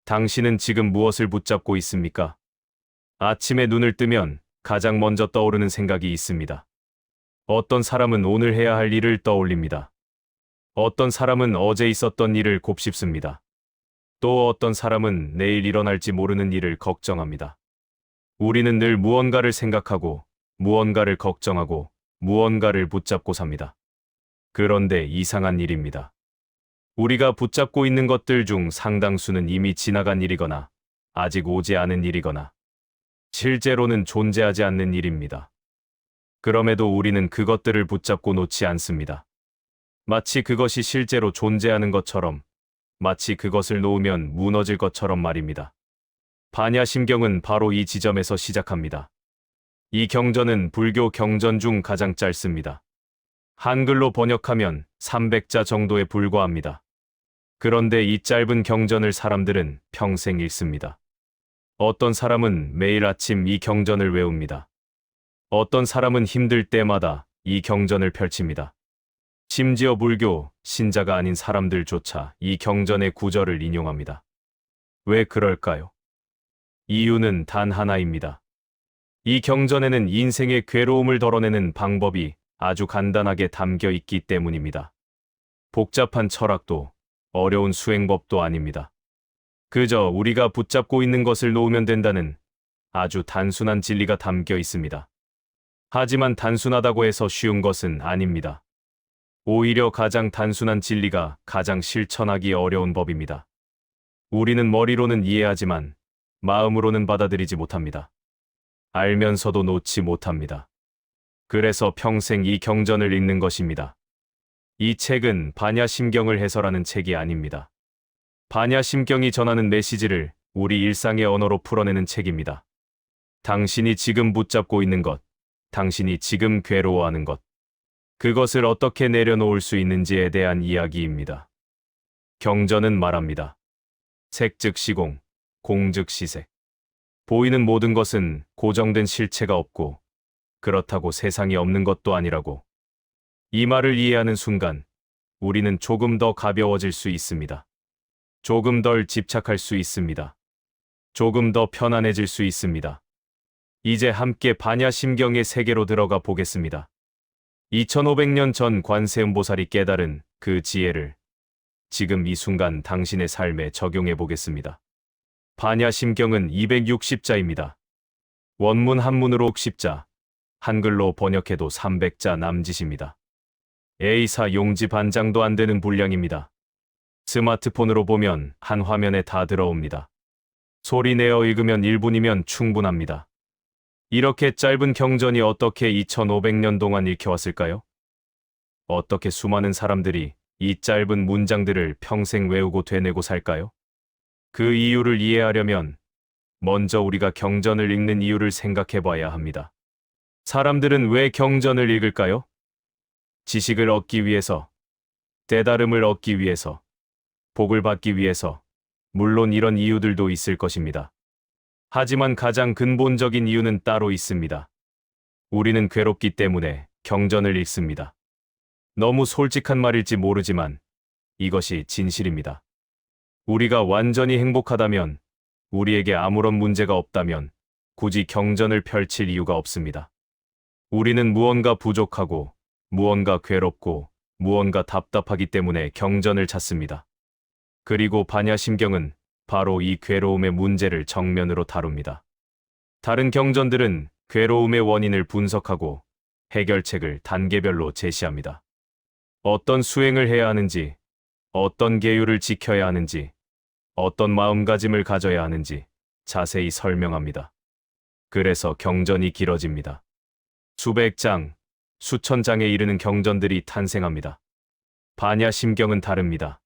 당신은 지금 무엇을 붙잡고 있습니까? 아침에 눈을 뜨면 가장 먼저 떠오르는 생각이 있습니다. 어떤 사람은 오늘 해야 할 일을 떠올립니다. 어떤 사람은 어제 있었던 일을 곱씹습니다. 또 어떤 사람은 내일 일어날지 모르는 일을 걱정합니다. 우리는 늘 무언가를 생각하고, 무언가를 걱정하고, 무언가를 붙잡고 삽니다. 그런데 이상한 일입니다. 우리가 붙잡고 있는 것들 중 상당수는 이미 지나간 일이거나, 아직 오지 않은 일이거나, 실제로는 존재하지 않는 일입니다. 그럼에도 우리는 그것들을 붙잡고 놓지 않습니다. 마치 그것이 실제로 존재하는 것처럼, 마치 그것을 놓으면 무너질 것처럼 말입니다. 반야심경은 바로 이 지점에서 시작합니다. 이 경전은 불교 경전 중 가장 짧습니다. 한글로 번역하면 300자 정도에 불과합니다. 그런데 이 짧은 경전을 사람들은 평생 읽습니다. 어떤 사람은 매일 아침 이 경전을 외웁니다. 어떤 사람은 힘들 때마다 이 경전을 펼칩니다. 심지어 불교 신자가 아닌 사람들조차 이 경전의 구절을 인용합니다. 왜 그럴까요? 이유는 단 하나입니다. 이 경전에는 인생의 괴로움을 덜어내는 방법이 아주 간단하게 담겨 있기 때문입니다. 복잡한 철학도 어려운 수행법도 아닙니다. 그저 우리가 붙잡고 있는 것을 놓으면 된다는 아주 단순한 진리가 담겨 있습니다. 하지만 단순하다고 해서 쉬운 것은 아닙니다. 오히려 가장 단순한 진리가 가장 실천하기 어려운 법입니다. 우리는 머리로는 이해하지만 마음으로는 받아들이지 못합니다. 알면서도 놓지 못합니다. 그래서 평생 이 경전을 읽는 것입니다. 이 책은 반야심경을 해설하는 책이 아닙니다. 반야심경이 전하는 메시지를 우리 일상의 언어로 풀어내는 책입니다. 당신이 지금 붙잡고 있는 것, 당신이 지금 괴로워하는 것, 그것을 어떻게 내려놓을 수 있는지에 대한 이야기입니다. 경전은 말합니다. 색 즉 시공, 공 즉 시색. 보이는 모든 것은 고정된 실체가 없고, 그렇다고 세상이 없는 것도 아니라고. 이 말을 이해하는 순간, 우리는 조금 더 가벼워질 수 있습니다. 조금 덜 집착할 수 있습니다. 조금 더 편안해질 수 있습니다. 이제 함께 반야심경의 세계로 들어가 보겠습니다. 2500년 전 관세음보살이 깨달은 그 지혜를 지금 이 순간 당신의 삶에 적용해 보겠습니다. 반야심경은 260자입니다. 원문 한문으로 60자, 한글로 번역해도 300자 남짓입니다. A사 용지 반장도 안 되는 분량입니다. 스마트폰으로 보면 한 화면에 다 들어옵니다. 소리 내어 읽으면 1분이면 충분합니다. 이렇게 짧은 경전이 어떻게 2500년 동안 읽혀왔을까요? 어떻게 수많은 사람들이 이 짧은 문장들을 평생 외우고 되뇌고 살까요? 그 이유를 이해하려면 먼저 우리가 경전을 읽는 이유를 생각해 봐야 합니다. 사람들은 왜 경전을 읽을까요? 지식을 얻기 위해서, 깨달음을 얻기 위해서, 복을 받기 위해서, 물론 이런 이유들도 있을 것입니다. 하지만 가장 근본적인 이유는 따로 있습니다. 우리는 괴롭기 때문에 경전을 읽습니다. 너무 솔직한 말일지 모르지만 이것이 진실입니다. 우리가 완전히 행복하다면, 우리에게 아무런 문제가 없다면 굳이 경전을 펼칠 이유가 없습니다. 우리는 무언가 부족하고, 무언가 괴롭고, 무언가 답답하기 때문에 경전을 찾습니다. 그리고 반야심경은 바로 이 괴로움의 문제를 정면으로 다룹니다. 다른 경전들은 괴로움의 원인을 분석하고 해결책을 단계별로 제시합니다. 어떤 수행을 해야 하는지, 어떤 계율을 지켜야 하는지, 어떤 마음가짐을 가져야 하는지 자세히 설명합니다. 그래서 경전이 길어집니다. 수백 장, 수천 장에 이르는 경전들이 탄생합니다. 반야심경은 다릅니다.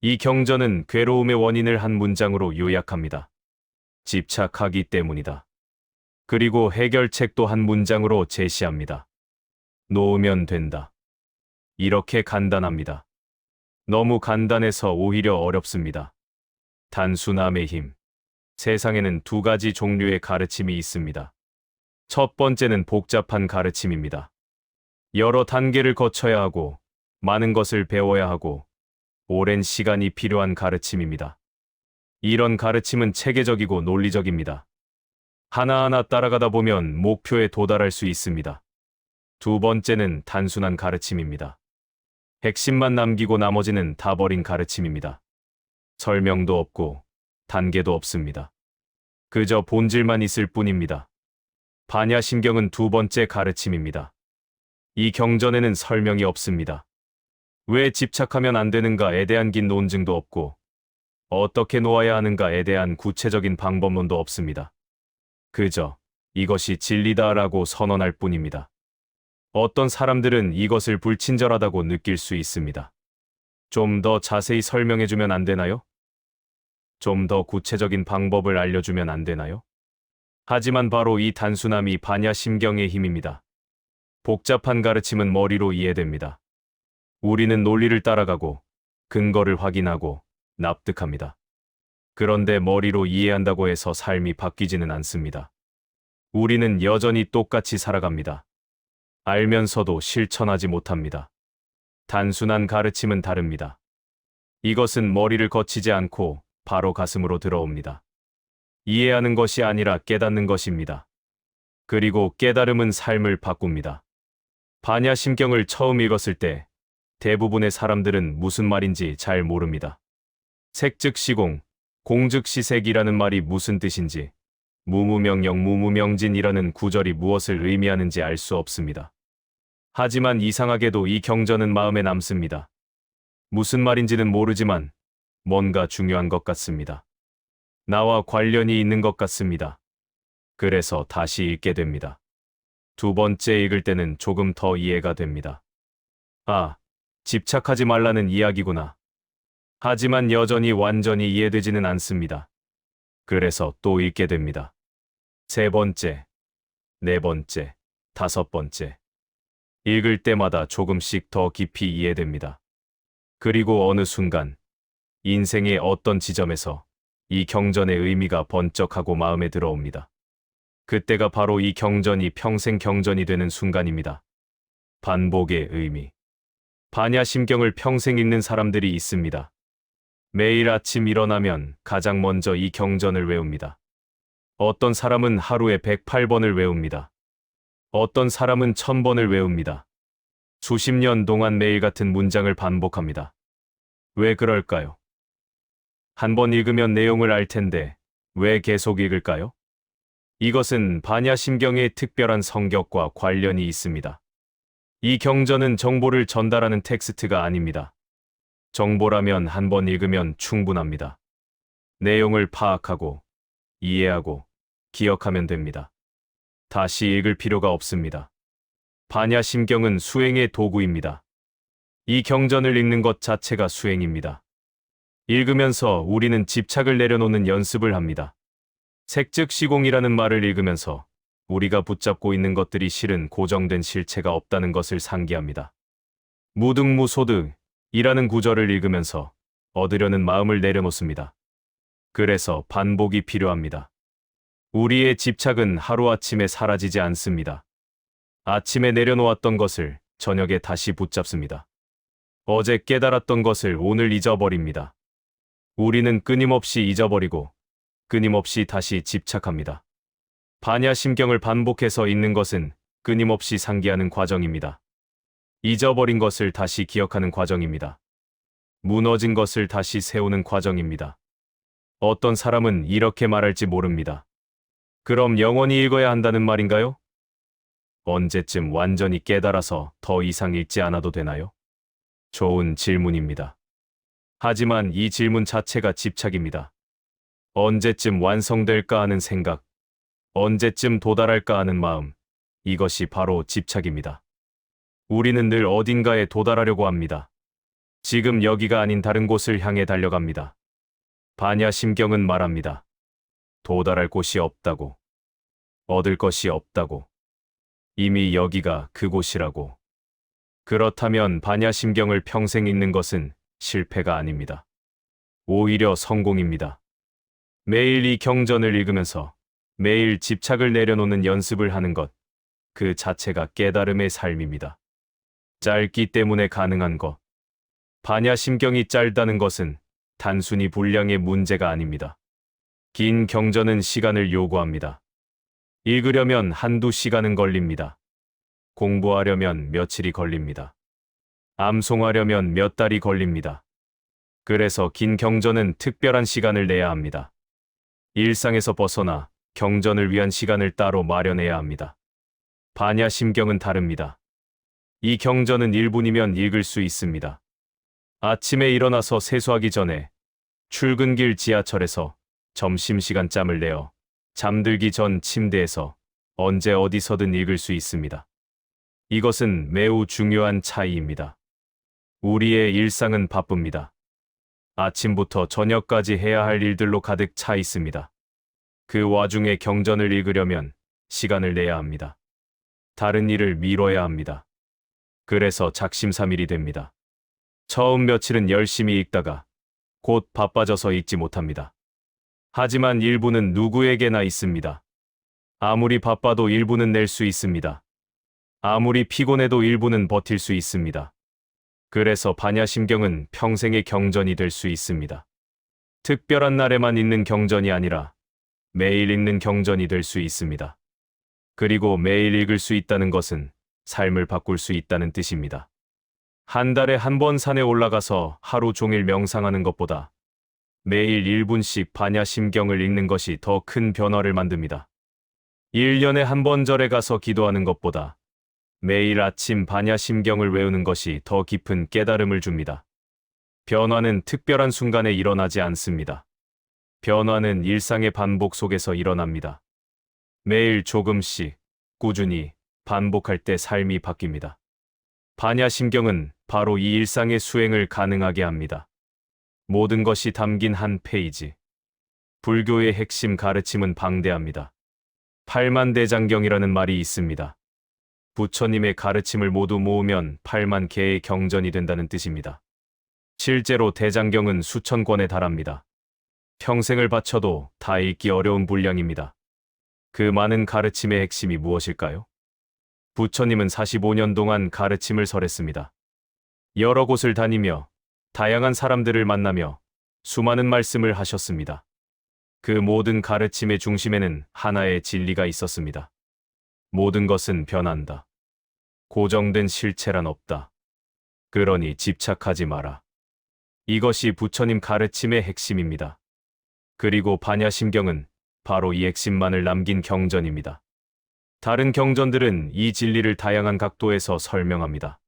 이 경전은 괴로움의 원인을 한 문장으로 요약합니다. 집착하기 때문이다. 그리고 해결책도 한 문장으로 제시합니다. 놓으면 된다. 이렇게 간단합니다. 너무 간단해서 오히려 어렵습니다. 단순함의 힘. 세상에는 두 가지 종류의 가르침이 있습니다. 첫 번째는 복잡한 가르침입니다. 여러 단계를 거쳐야 하고, 많은 것을 배워야 하고, 오랜 시간이 필요한 가르침입니다. 이런 가르침은 체계적이고 논리적입니다. 하나하나 따라가다 보면 목표에 도달할 수 있습니다. 두 번째는 단순한 가르침입니다. 핵심만 남기고 나머지는 다 버린 가르침입니다. 설명도 없고 단계도 없습니다. 그저 본질만 있을 뿐입니다. 반야심경은 두 번째 가르침입니다. 이 경전에는 설명이 없습니다. 왜 집착하면 안 되는가에 대한 긴 논증도 없고, 어떻게 놓아야 하는가에 대한 구체적인 방법론도 없습니다. 그저 이것이 진리다라고 선언할 뿐입니다. 어떤 사람들은 이것을 불친절하다고 느낄 수 있습니다. 좀 더 자세히 설명해주면 안 되나요? 좀 더 구체적인 방법을 알려주면 안 되나요? 하지만 바로 이 단순함이 반야심경의 힘입니다. 복잡한 가르침은 머리로 이해됩니다. 우리는 논리를 따라가고 근거를 확인하고 납득합니다. 그런데 머리로 이해한다고 해서 삶이 바뀌지는 않습니다. 우리는 여전히 똑같이 살아갑니다. 알면서도 실천하지 못합니다. 단순한 가르침은 다릅니다. 이것은 머리를 거치지 않고 바로 가슴으로 들어옵니다. 이해하는 것이 아니라 깨닫는 것입니다. 그리고 깨달음은 삶을 바꿉니다. 반야심경을 처음 읽었을 때 대부분의 사람들은 무슨 말인지 잘 모릅니다. 색즉시공, 공즉시색이라는 말이 무슨 뜻인지, 무무명령 무무명진이라는 구절이 무엇을 의미하는지 알 수 없습니다. 하지만 이상하게도 이 경전은 마음에 남습니다. 무슨 말인지는 모르지만 뭔가 중요한 것 같습니다. 나와 관련이 있는 것 같습니다. 그래서 다시 읽게 됩니다. 두 번째 읽을 때는 조금 더 이해가 됩니다. 아, 집착하지 말라는 이야기구나. 하지만 여전히 완전히 이해되지는 않습니다. 그래서 또 읽게 됩니다. 세 번째, 네 번째, 다섯 번째. 읽을 때마다 조금씩 더 깊이 이해됩니다. 그리고 어느 순간, 인생의 어떤 지점에서 이 경전의 의미가 번쩍하고 마음에 들어옵니다. 그때가 바로 이 경전이 평생 경전이 되는 순간입니다. 반복의 의미. 반야심경을 평생 읽는 사람들이 있습니다. 매일 아침 일어나면 가장 먼저 이 경전을 외웁니다. 어떤 사람은 하루에 108번을 외웁니다. 어떤 사람은 1000번을 외웁니다. 수십 년 동안 매일 같은 문장을 반복합니다. 왜 그럴까요? 한 번 읽으면 내용을 알 텐데 왜 계속 읽을까요? 이것은 반야심경의 특별한 성격과 관련이 있습니다. 이 경전은 정보를 전달하는 텍스트가 아닙니다. 정보라면 한 번 읽으면 충분합니다. 내용을 파악하고, 이해하고, 기억하면 됩니다. 다시 읽을 필요가 없습니다. 반야심경은 수행의 도구입니다. 이 경전을 읽는 것 자체가 수행입니다. 읽으면서 우리는 집착을 내려놓는 연습을 합니다. 색즉시공이라는 말을 읽으면서 우리가 붙잡고 있는 것들이 실은 고정된 실체가 없다는 것을 상기합니다. 무등무소득이라는 구절을 읽으면서 얻으려는 마음을 내려놓습니다. 그래서 반복이 필요합니다. 우리의 집착은 하루아침에 사라지지 않습니다. 아침에 내려놓았던 것을 저녁에 다시 붙잡습니다. 어제 깨달았던 것을 오늘 잊어버립니다. 우리는 끊임없이 잊어버리고 끊임없이 다시 집착합니다. 반야심경을 반복해서 읽는 것은 끊임없이 상기하는 과정입니다. 잊어버린 것을 다시 기억하는 과정입니다. 무너진 것을 다시 세우는 과정입니다. 어떤 사람은 이렇게 말할지 모릅니다. 그럼 영원히 읽어야 한다는 말인가요? 언제쯤 완전히 깨달아서 더 이상 읽지 않아도 되나요? 좋은 질문입니다. 하지만 이 질문 자체가 집착입니다. 언제쯤 완성될까 하는 생각, 언제쯤 도달할까 하는 마음, 이것이 바로 집착입니다. 우리는 늘 어딘가에 도달하려고 합니다. 지금 여기가 아닌 다른 곳을 향해 달려갑니다. 반야심경은 말합니다. 도달할 곳이 없다고. 얻을 것이 없다고. 이미 여기가 그곳이라고. 그렇다면 반야심경을 평생 읽는 것은 실패가 아닙니다. 오히려 성공입니다. 매일 이 경전을 읽으면서 매일 집착을 내려놓는 연습을 하는 것, 그 자체가 깨달음의 삶입니다. 짧기 때문에 가능한 것. 반야심경이 짧다는 것은 단순히 분량의 문제가 아닙니다. 긴 경전은 시간을 요구합니다. 읽으려면 한두 시간은 걸립니다. 공부하려면 며칠이 걸립니다. 암송하려면 몇 달이 걸립니다. 그래서 긴 경전은 특별한 시간을 내야 합니다. 일상에서 벗어나 경전을 위한 시간을 따로 마련해야 합니다. 반야심경은 다릅니다. 이 경전은 1분이면 읽을 수 있습니다. 아침에 일어나서 세수하기 전에, 출근길 지하철에서, 점심시간 짬을 내어, 잠들기 전 침대에서, 언제 어디서든 읽을 수 있습니다. 이것은 매우 중요한 차이입니다. 우리의 일상은 바쁩니다. 아침부터 저녁까지 해야 할 일들로 가득 차 있습니다. 그 와중에 경전을 읽으려면 시간을 내야 합니다. 다른 일을 미뤄야 합니다. 그래서 작심삼일이 됩니다. 처음 며칠은 열심히 읽다가 곧 바빠져서 읽지 못합니다. 하지만 일부는 누구에게나 있습니다. 아무리 바빠도 일부는 낼 수 있습니다. 아무리 피곤해도 일부는 버틸 수 있습니다. 그래서 반야심경은 평생의 경전이 될 수 있습니다. 특별한 날에만 읽는 경전이 아니라 매일 읽는 경전이 될 수 있습니다. 그리고 매일 읽을 수 있다는 것은 삶을 바꿀 수 있다는 뜻입니다. 한 달에 한 번 산에 올라가서 하루 종일 명상하는 것보다 매일 1분씩 반야심경을 읽는 것이 더 큰 변화를 만듭니다. 1년에 한 번 절에 가서 기도하는 것보다 매일 아침 반야심경을 외우는 것이 더 깊은 깨달음을 줍니다. 변화는 특별한 순간에 일어나지 않습니다. 변화는 일상의 반복 속에서 일어납니다. 매일 조금씩, 꾸준히 반복할 때 삶이 바뀝니다. 반야심경은 바로 이 일상의 수행을 가능하게 합니다. 모든 것이 담긴 한 페이지. 불교의 핵심 가르침은 방대합니다. 팔만대장경이라는 말이 있습니다. 부처님의 가르침을 모두 모으면 8만 개의 경전이 된다는 뜻입니다. 실제로 대장경은 수천 권에 달합니다. 평생을 바쳐도 다 읽기 어려운 분량입니다. 그 많은 가르침의 핵심이 무엇일까요? 부처님은 45년 동안 가르침을 설했습니다. 여러 곳을 다니며 다양한 사람들을 만나며 수많은 말씀을 하셨습니다. 그 모든 가르침의 중심에는 하나의 진리가 있었습니다. 모든 것은 변한다. 고정된 실체란 없다. 그러니 집착하지 마라. 이것이 부처님 가르침의 핵심입니다. 그리고 반야심경은 바로 이 핵심만을 남긴 경전입니다. 다른 경전들은 이 진리를 다양한 각도에서 설명합니다.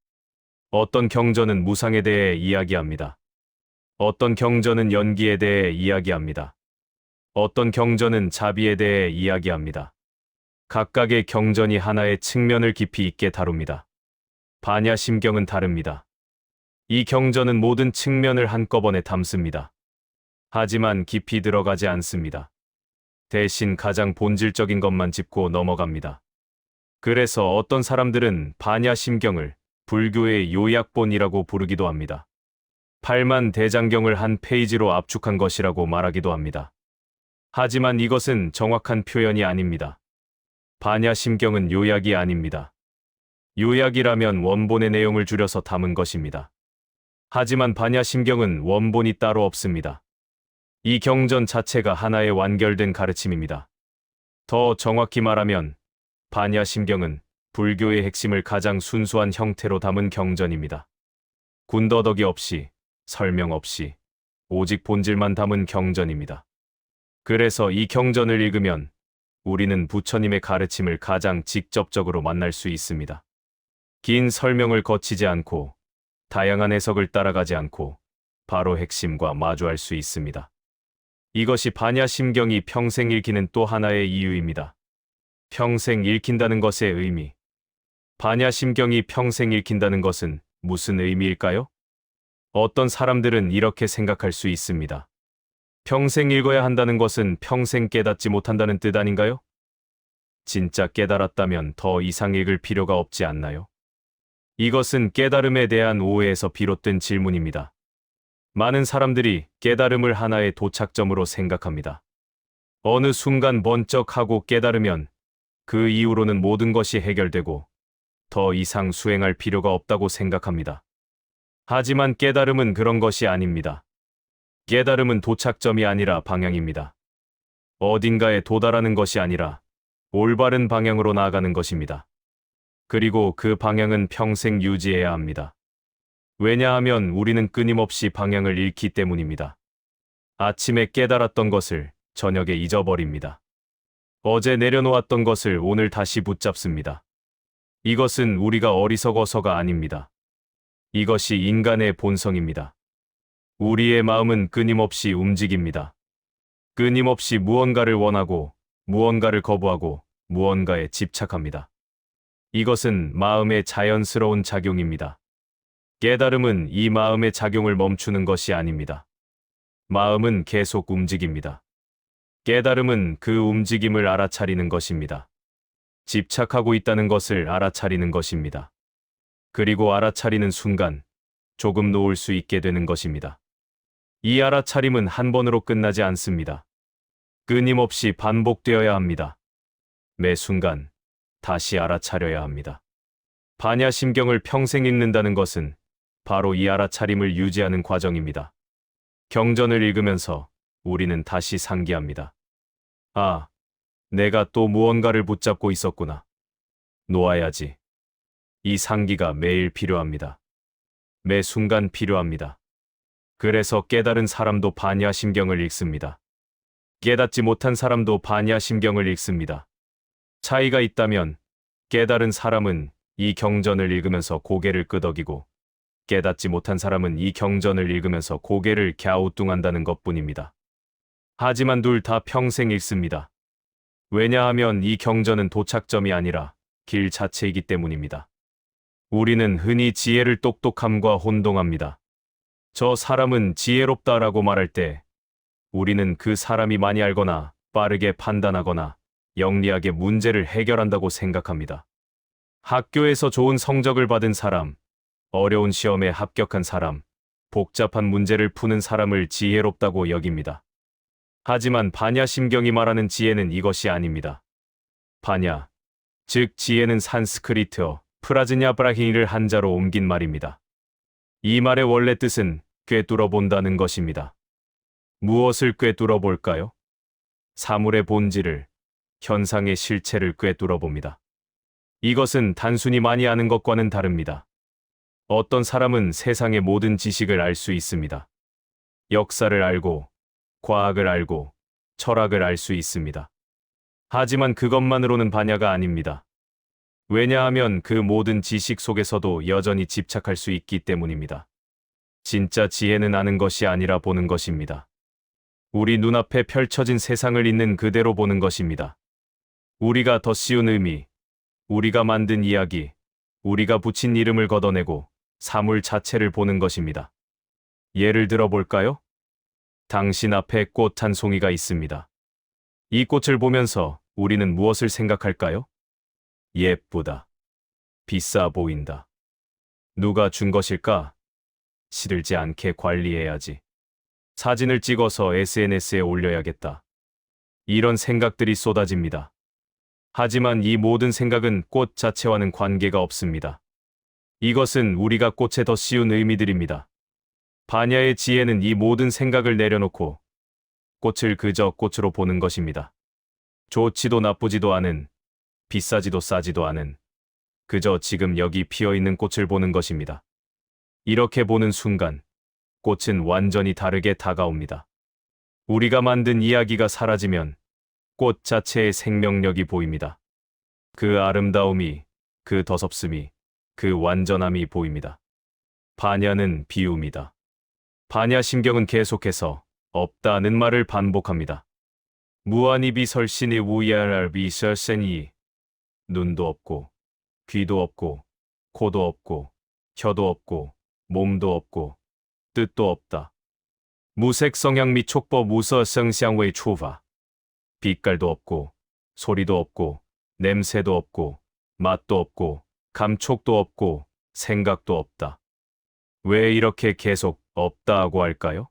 어떤 경전은 무상에 대해 이야기합니다. 어떤 경전은 연기에 대해 이야기합니다. 어떤 경전은 자비에 대해 이야기합니다. 각각의 경전이 하나의 측면을 깊이 있게 다룹니다. 반야심경은 다릅니다. 이 경전은 모든 측면을 한꺼번에 담습니다. 하지만 깊이 들어가지 않습니다. 대신 가장 본질적인 것만 짚고 넘어갑니다. 그래서 어떤 사람들은 반야심경을 불교의 요약본이라고 부르기도 합니다. 8만 대장경을 한 페이지로 압축한 것이라고 말하기도 합니다. 하지만 이것은 정확한 표현이 아닙니다. 반야심경은 요약이 아닙니다. 요약이라면 원본의 내용을 줄여서 담은 것입니다. 하지만 반야심경은 원본이 따로 없습니다. 이 경전 자체가 하나의 완결된 가르침입니다. 더 정확히 말하면 반야심경은 불교의 핵심을 가장 순수한 형태로 담은 경전입니다. 군더더기 없이, 설명 없이, 오직 본질만 담은 경전입니다. 그래서 이 경전을 읽으면 우리는 부처님의 가르침을 가장 직접적으로 만날 수 있습니다. 긴 설명을 거치지 않고, 다양한 해석을 따라가지 않고, 바로 핵심과 마주할 수 있습니다. 이것이 반야심경이 평생 읽히는 또 하나의 이유입니다. 평생 읽힌다는 것의 의미. 반야심경이 평생 읽힌다는 것은 무슨 의미일까요? 어떤 사람들은 이렇게 생각할 수 있습니다. 평생 읽어야 한다는 것은 평생 깨닫지 못한다는 뜻 아닌가요? 진짜 깨달았다면 더 이상 읽을 필요가 없지 않나요? 이것은 깨달음에 대한 오해에서 비롯된 질문입니다. 많은 사람들이 깨달음을 하나의 도착점으로 생각합니다. 어느 순간 번쩍하고 깨달으면 그 이후로는 모든 것이 해결되고 더 이상 수행할 필요가 없다고 생각합니다. 하지만 깨달음은 그런 것이 아닙니다. 깨달음은 도착점이 아니라 방향입니다. 어딘가에 도달하는 것이 아니라 올바른 방향으로 나아가는 것입니다. 그리고 그 방향은 평생 유지해야 합니다. 왜냐하면 우리는 끊임없이 방향을 잃기 때문입니다. 아침에 깨달았던 것을 저녁에 잊어버립니다. 어제 내려놓았던 것을 오늘 다시 붙잡습니다. 이것은 우리가 어리석어서가 아닙니다. 이것이 인간의 본성입니다. 우리의 마음은 끊임없이 움직입니다. 끊임없이 무언가를 원하고, 무언가를 거부하고, 무언가에 집착합니다. 이것은 마음의 자연스러운 작용입니다. 깨달음은 이 마음의 작용을 멈추는 것이 아닙니다. 마음은 계속 움직입니다. 깨달음은 그 움직임을 알아차리는 것입니다. 집착하고 있다는 것을 알아차리는 것입니다. 그리고 알아차리는 순간 조금 놓을 수 있게 되는 것입니다. 이 알아차림은 한 번으로 끝나지 않습니다. 끊임없이 반복되어야 합니다. 매 순간 다시 알아차려야 합니다. 반야심경을 평생 읽는다는 것은 바로 이 알아차림을 유지하는 과정입니다. 경전을 읽으면서 우리는 다시 상기합니다. 아, 내가 또 무언가를 붙잡고 있었구나. 놓아야지. 이 상기가 매일 필요합니다. 매 순간 필요합니다. 그래서 깨달은 사람도 반야심경을 읽습니다. 깨닫지 못한 사람도 반야심경을 읽습니다. 차이가 있다면 깨달은 사람은 이 경전을 읽으면서 고개를 끄덕이고 깨닫지 못한 사람은 이 경전을 읽으면서 고개를 갸우뚱한다는 것뿐입니다. 하지만 둘 다 평생 읽습니다. 왜냐하면 이 경전은 도착점이 아니라 길 자체이기 때문입니다. 우리는 흔히 지혜를 똑똑함과 혼동합니다. 저 사람은 지혜롭다라고 말할 때 우리는 그 사람이 많이 알거나 빠르게 판단하거나 영리하게 문제를 해결한다고 생각합니다. 학교에서 좋은 성적을 받은 사람, 어려운 시험에 합격한 사람, 복잡한 문제를 푸는 사람을 지혜롭다고 여깁니다. 하지만 반야심경이 말하는 지혜는 이것이 아닙니다. 반야, 즉 지혜는 산스크리트어 프라즈냐 브라히니를 한자로 옮긴 말입니다. 이 말의 원래 뜻은 꿰뚫어 본다는 것입니다. 무엇을 꿰뚫어 볼까요? 사물의 본질을, 현상의 실체를 꿰뚫어 봅니다. 이것은 단순히 많이 아는 것과는 다릅니다. 어떤 사람은 세상의 모든 지식을 알 수 있습니다. 역사를 알고, 과학을 알고, 철학을 알 수 있습니다. 하지만 그것만으로는 반야가 아닙니다. 왜냐하면 그 모든 지식 속에서도 여전히 집착할 수 있기 때문입니다. 진짜 지혜는 아는 것이 아니라 보는 것입니다. 우리 눈앞에 펼쳐진 세상을 있는 그대로 보는 것입니다. 우리가 더 씌운 의미, 우리가 만든 이야기, 우리가 붙인 이름을 걷어내고 사물 자체를 보는 것입니다. 예를 들어 볼까요? 당신 앞에 꽃 한 송이가 있습니다. 이 꽃을 보면서 우리는 무엇을 생각할까요? 예쁘다. 비싸 보인다. 누가 준 것일까? 시들지 않게 관리해야지. 사진을 찍어서 SNS에 올려야겠다. 이런 생각들이 쏟아집니다. 하지만 이 모든 생각은 꽃 자체와는 관계가 없습니다. 이것은 우리가 꽃에 더 씌운 의미들입니다. 반야의 지혜는 이 모든 생각을 내려놓고 꽃을 그저 꽃으로 보는 것입니다. 좋지도 나쁘지도 않은, 비싸지도 싸지도 않은, 그저 지금 여기 피어있는 꽃을 보는 것입니다. 이렇게 보는 순간 꽃은 완전히 다르게 다가옵니다. 우리가 만든 이야기가 사라지면 꽃 자체의 생명력이 보입니다. 그 아름다움이, 그 더섭음이, 그 완전함이 보입니다. 반야는 비유입니다. 반야심경은 계속해서 없다는 말을 반복합니다. 무한히 비설신이 우야랄 비설센이 눈도 없고 귀도 없고 코도 없고 혀도 없고 몸도 없고 뜻도 없다. 무색 성향 및 촉법 무서 성향의 추바 빛깔도 없고 소리도 없고 냄새도 없고 맛도 없고 감촉도 없고 생각도 없다. 왜 이렇게 계속 없다고 할까요?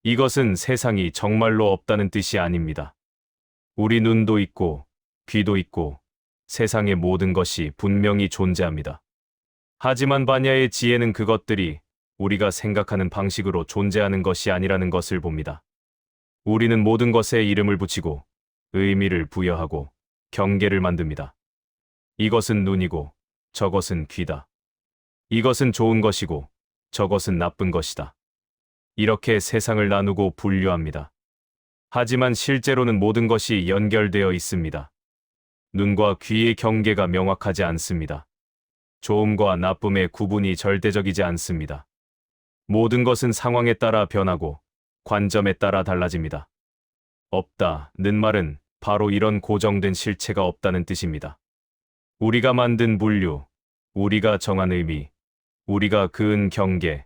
이것은 세상이 정말로 없다는 뜻이 아닙니다. 우리 눈도 있고 귀도 있고 세상의 모든 것이 분명히 존재합니다. 하지만 반야의 지혜는 그것들이 우리가 생각하는 방식으로 존재하는 것이 아니라는 것을 봅니다. 우리는 모든 것에 이름을 붙이고 의미를 부여하고 경계를 만듭니다. 이것은 눈이고 저것은 귀다. 이것은 좋은 것이고 저것은 나쁜 것이다. 이렇게 세상을 나누고 분류합니다. 하지만 실제로는 모든 것이 연결되어 있습니다. 눈과 귀의 경계가 명확하지 않습니다. 좋음과 나쁨의 구분이 절대적이지 않습니다. 모든 것은 상황에 따라 변하고 관점에 따라 달라집니다. 없다는 말은 바로 이런 고정된 실체가 없다는 뜻입니다. 우리가 만든 분류, 우리가 정한 의미, 우리가 그은 경계,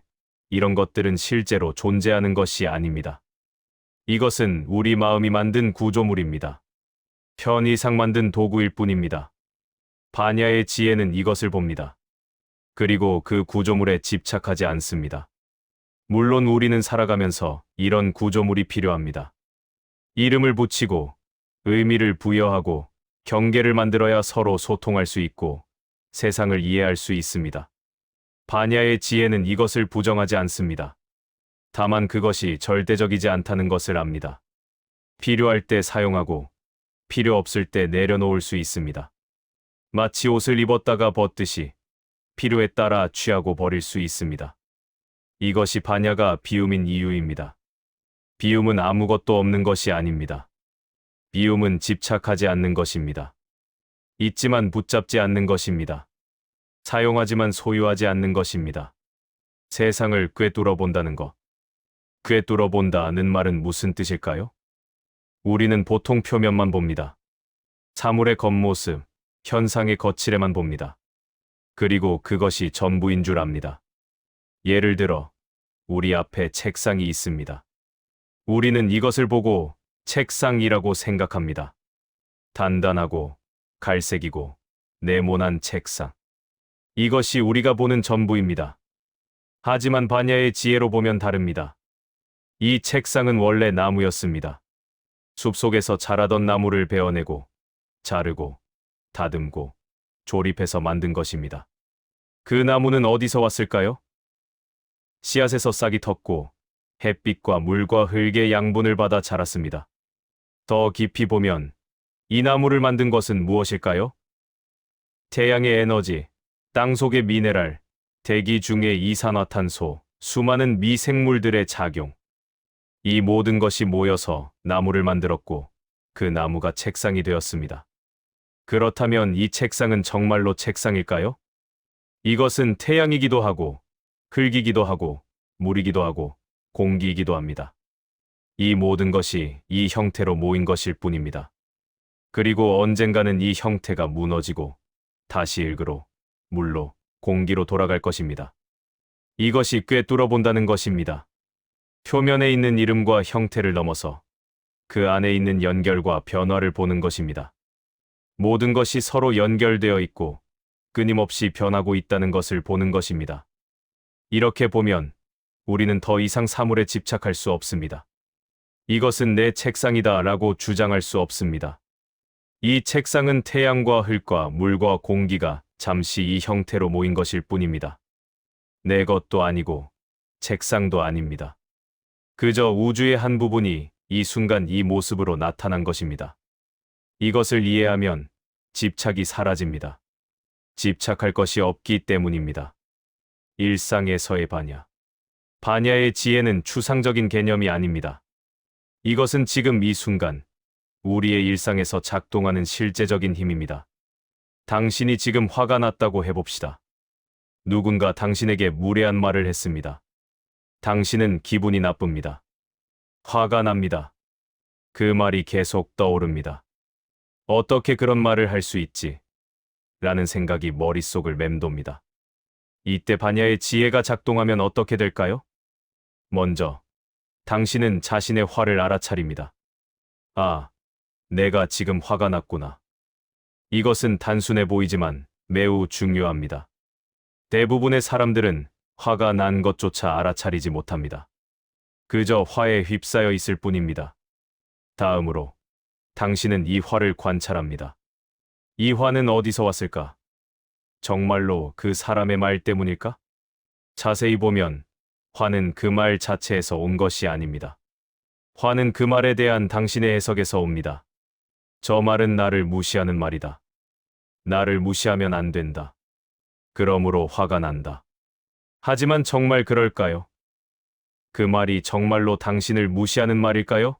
이런 것들은 실제로 존재하는 것이 아닙니다. 이것은 우리 마음이 만든 구조물입니다. 편의상 만든 도구일 뿐입니다. 반야의 지혜는 이것을 봅니다. 그리고 그 구조물에 집착하지 않습니다. 물론 우리는 살아가면서 이런 구조물이 필요합니다. 이름을 붙이고 의미를 부여하고 경계를 만들어야 서로 소통할 수 있고 세상을 이해할 수 있습니다. 반야의 지혜는 이것을 부정하지 않습니다. 다만 그것이 절대적이지 않다는 것을 압니다. 필요할 때 사용하고 필요 없을 때 내려놓을 수 있습니다. 마치 옷을 입었다가 벗듯이 필요에 따라 취하고 버릴 수 있습니다. 이것이 반야가 비움인 이유입니다. 비움은 아무것도 없는 것이 아닙니다. 비움은 집착하지 않는 것입니다. 있지만 붙잡지 않는 것입니다. 사용하지만 소유하지 않는 것입니다. 세상을 꿰뚫어 본다는 것. 꿰뚫어 본다는 말은 무슨 뜻일까요? 우리는 보통 표면만 봅니다. 사물의 겉모습, 현상의 거칠에만 봅니다. 그리고 그것이 전부인 줄 압니다. 예를 들어, 우리 앞에 책상이 있습니다. 우리는 이것을 보고 책상이라고 생각합니다. 단단하고 갈색이고 네모난 책상. 이것이 우리가 보는 전부입니다. 하지만 반야의 지혜로 보면 다릅니다. 이 책상은 원래 나무였습니다. 숲속에서 자라던 나무를 베어내고 자르고 다듬고 조립해서 만든 것입니다. 그 나무는 어디서 왔을까요? 씨앗에서 싹이 텄고 햇빛과 물과 흙의 양분을 받아 자랐습니다. 더 깊이 보면 이 나무를 만든 것은 무엇일까요? 태양의 에너지, 땅 속의 미네랄, 대기 중의 이산화탄소, 수많은 미생물들의 작용. 이 모든 것이 모여서 나무를 만들었고 그 나무가 책상이 되었습니다. 그렇다면 이 책상은 정말로 책상일까요? 이것은 태양이기도 하고 흙이기도 하고 물이기도 하고 공기이기도 합니다. 이 모든 것이 이 형태로 모인 것일 뿐입니다. 그리고 언젠가는 이 형태가 무너지고 다시 흙으로, 물로, 공기로 돌아갈 것입니다. 이것이 꿰뚫어 본다는 것입니다. 표면에 있는 이름과 형태를 넘어서 그 안에 있는 연결과 변화를 보는 것입니다. 모든 것이 서로 연결되어 있고 끊임없이 변하고 있다는 것을 보는 것입니다. 이렇게 보면 우리는 더 이상 사물에 집착할 수 없습니다. 이것은 내 책상이다 라고 주장할 수 없습니다. 이 책상은 태양과 흙과 물과 공기가 잠시 이 형태로 모인 것일 뿐입니다. 내 것도 아니고 책상도 아닙니다. 그저 우주의 한 부분이 이 순간 이 모습으로 나타난 것입니다. 이것을 이해하면 집착이 사라집니다. 집착할 것이 없기 때문입니다. 일상에서의 반야. 반야의 지혜는 추상적인 개념이 아닙니다. 이것은 지금 이 순간 우리의 일상에서 작동하는 실제적인 힘입니다. 당신이 지금 화가 났다고 해봅시다. 누군가 당신에게 무례한 말을 했습니다. 당신은 기분이 나쁩니다. 화가 납니다. 그 말이 계속 떠오릅니다. 어떻게 그런 말을 할 수 있지? 라는 생각이 머릿속을 맴돕니다. 이때 반야의 지혜가 작동하면 어떻게 될까요? 먼저, 당신은 자신의 화를 알아차립니다. 아, 내가 지금 화가 났구나. 이것은 단순해 보이지만 매우 중요합니다. 대부분의 사람들은 화가 난 것조차 알아차리지 못합니다. 그저 화에 휩싸여 있을 뿐입니다. 다음으로, 당신은 이 화를 관찰합니다. 이 화는 어디서 왔을까? 정말로 그 사람의 말 때문일까? 자세히 보면 화는 그 말 자체에서 온 것이 아닙니다. 화는 그 말에 대한 당신의 해석에서 옵니다. 저 말은 나를 무시하는 말이다. 나를 무시하면 안 된다. 그러므로 화가 난다. 하지만 정말 그럴까요? 그 말이 정말로 당신을 무시하는 말일까요?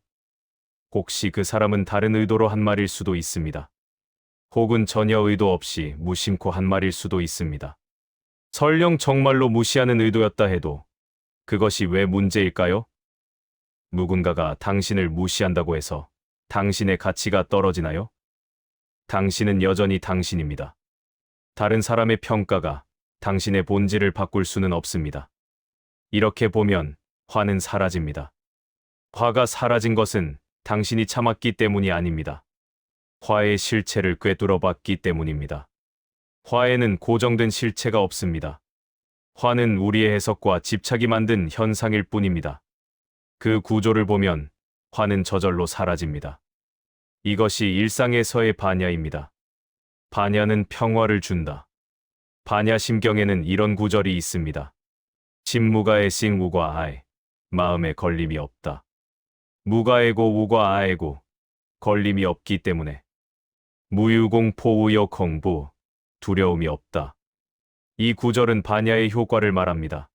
혹시 그 사람은 다른 의도로 한 말일 수도 있습니다. 혹은 전혀 의도 없이 무심코 한 말일 수도 있습니다. 설령 정말로 무시하는 의도였다 해도 그것이 왜 문제일까요? 누군가가 당신을 무시한다고 해서 당신의 가치가 떨어지나요? 당신은 여전히 당신입니다. 다른 사람의 평가가 당신의 본질을 바꿀 수는 없습니다. 이렇게 보면 화는 사라집니다. 화가 사라진 것은 당신이 참았기 때문이 아닙니다. 화의 실체를 꿰뚫어 봤기 때문입니다. 화에는 고정된 실체가 없습니다. 화는 우리의 해석과 집착이 만든 현상일 뿐입니다. 그 구조를 보면 화는 저절로 사라집니다. 이것이 일상에서의 반야입니다. 반야는 평화를 준다. 반야 심경에는 이런 구절이 있습니다. 침무가의 싱우과 아에 마음에 걸림이 없다. 무가에고 우과 아에고 걸림이 없기 때문에 무유공 포우여 공부 두려움이 없다. 이 구절은 반야의 효과를 말합니다.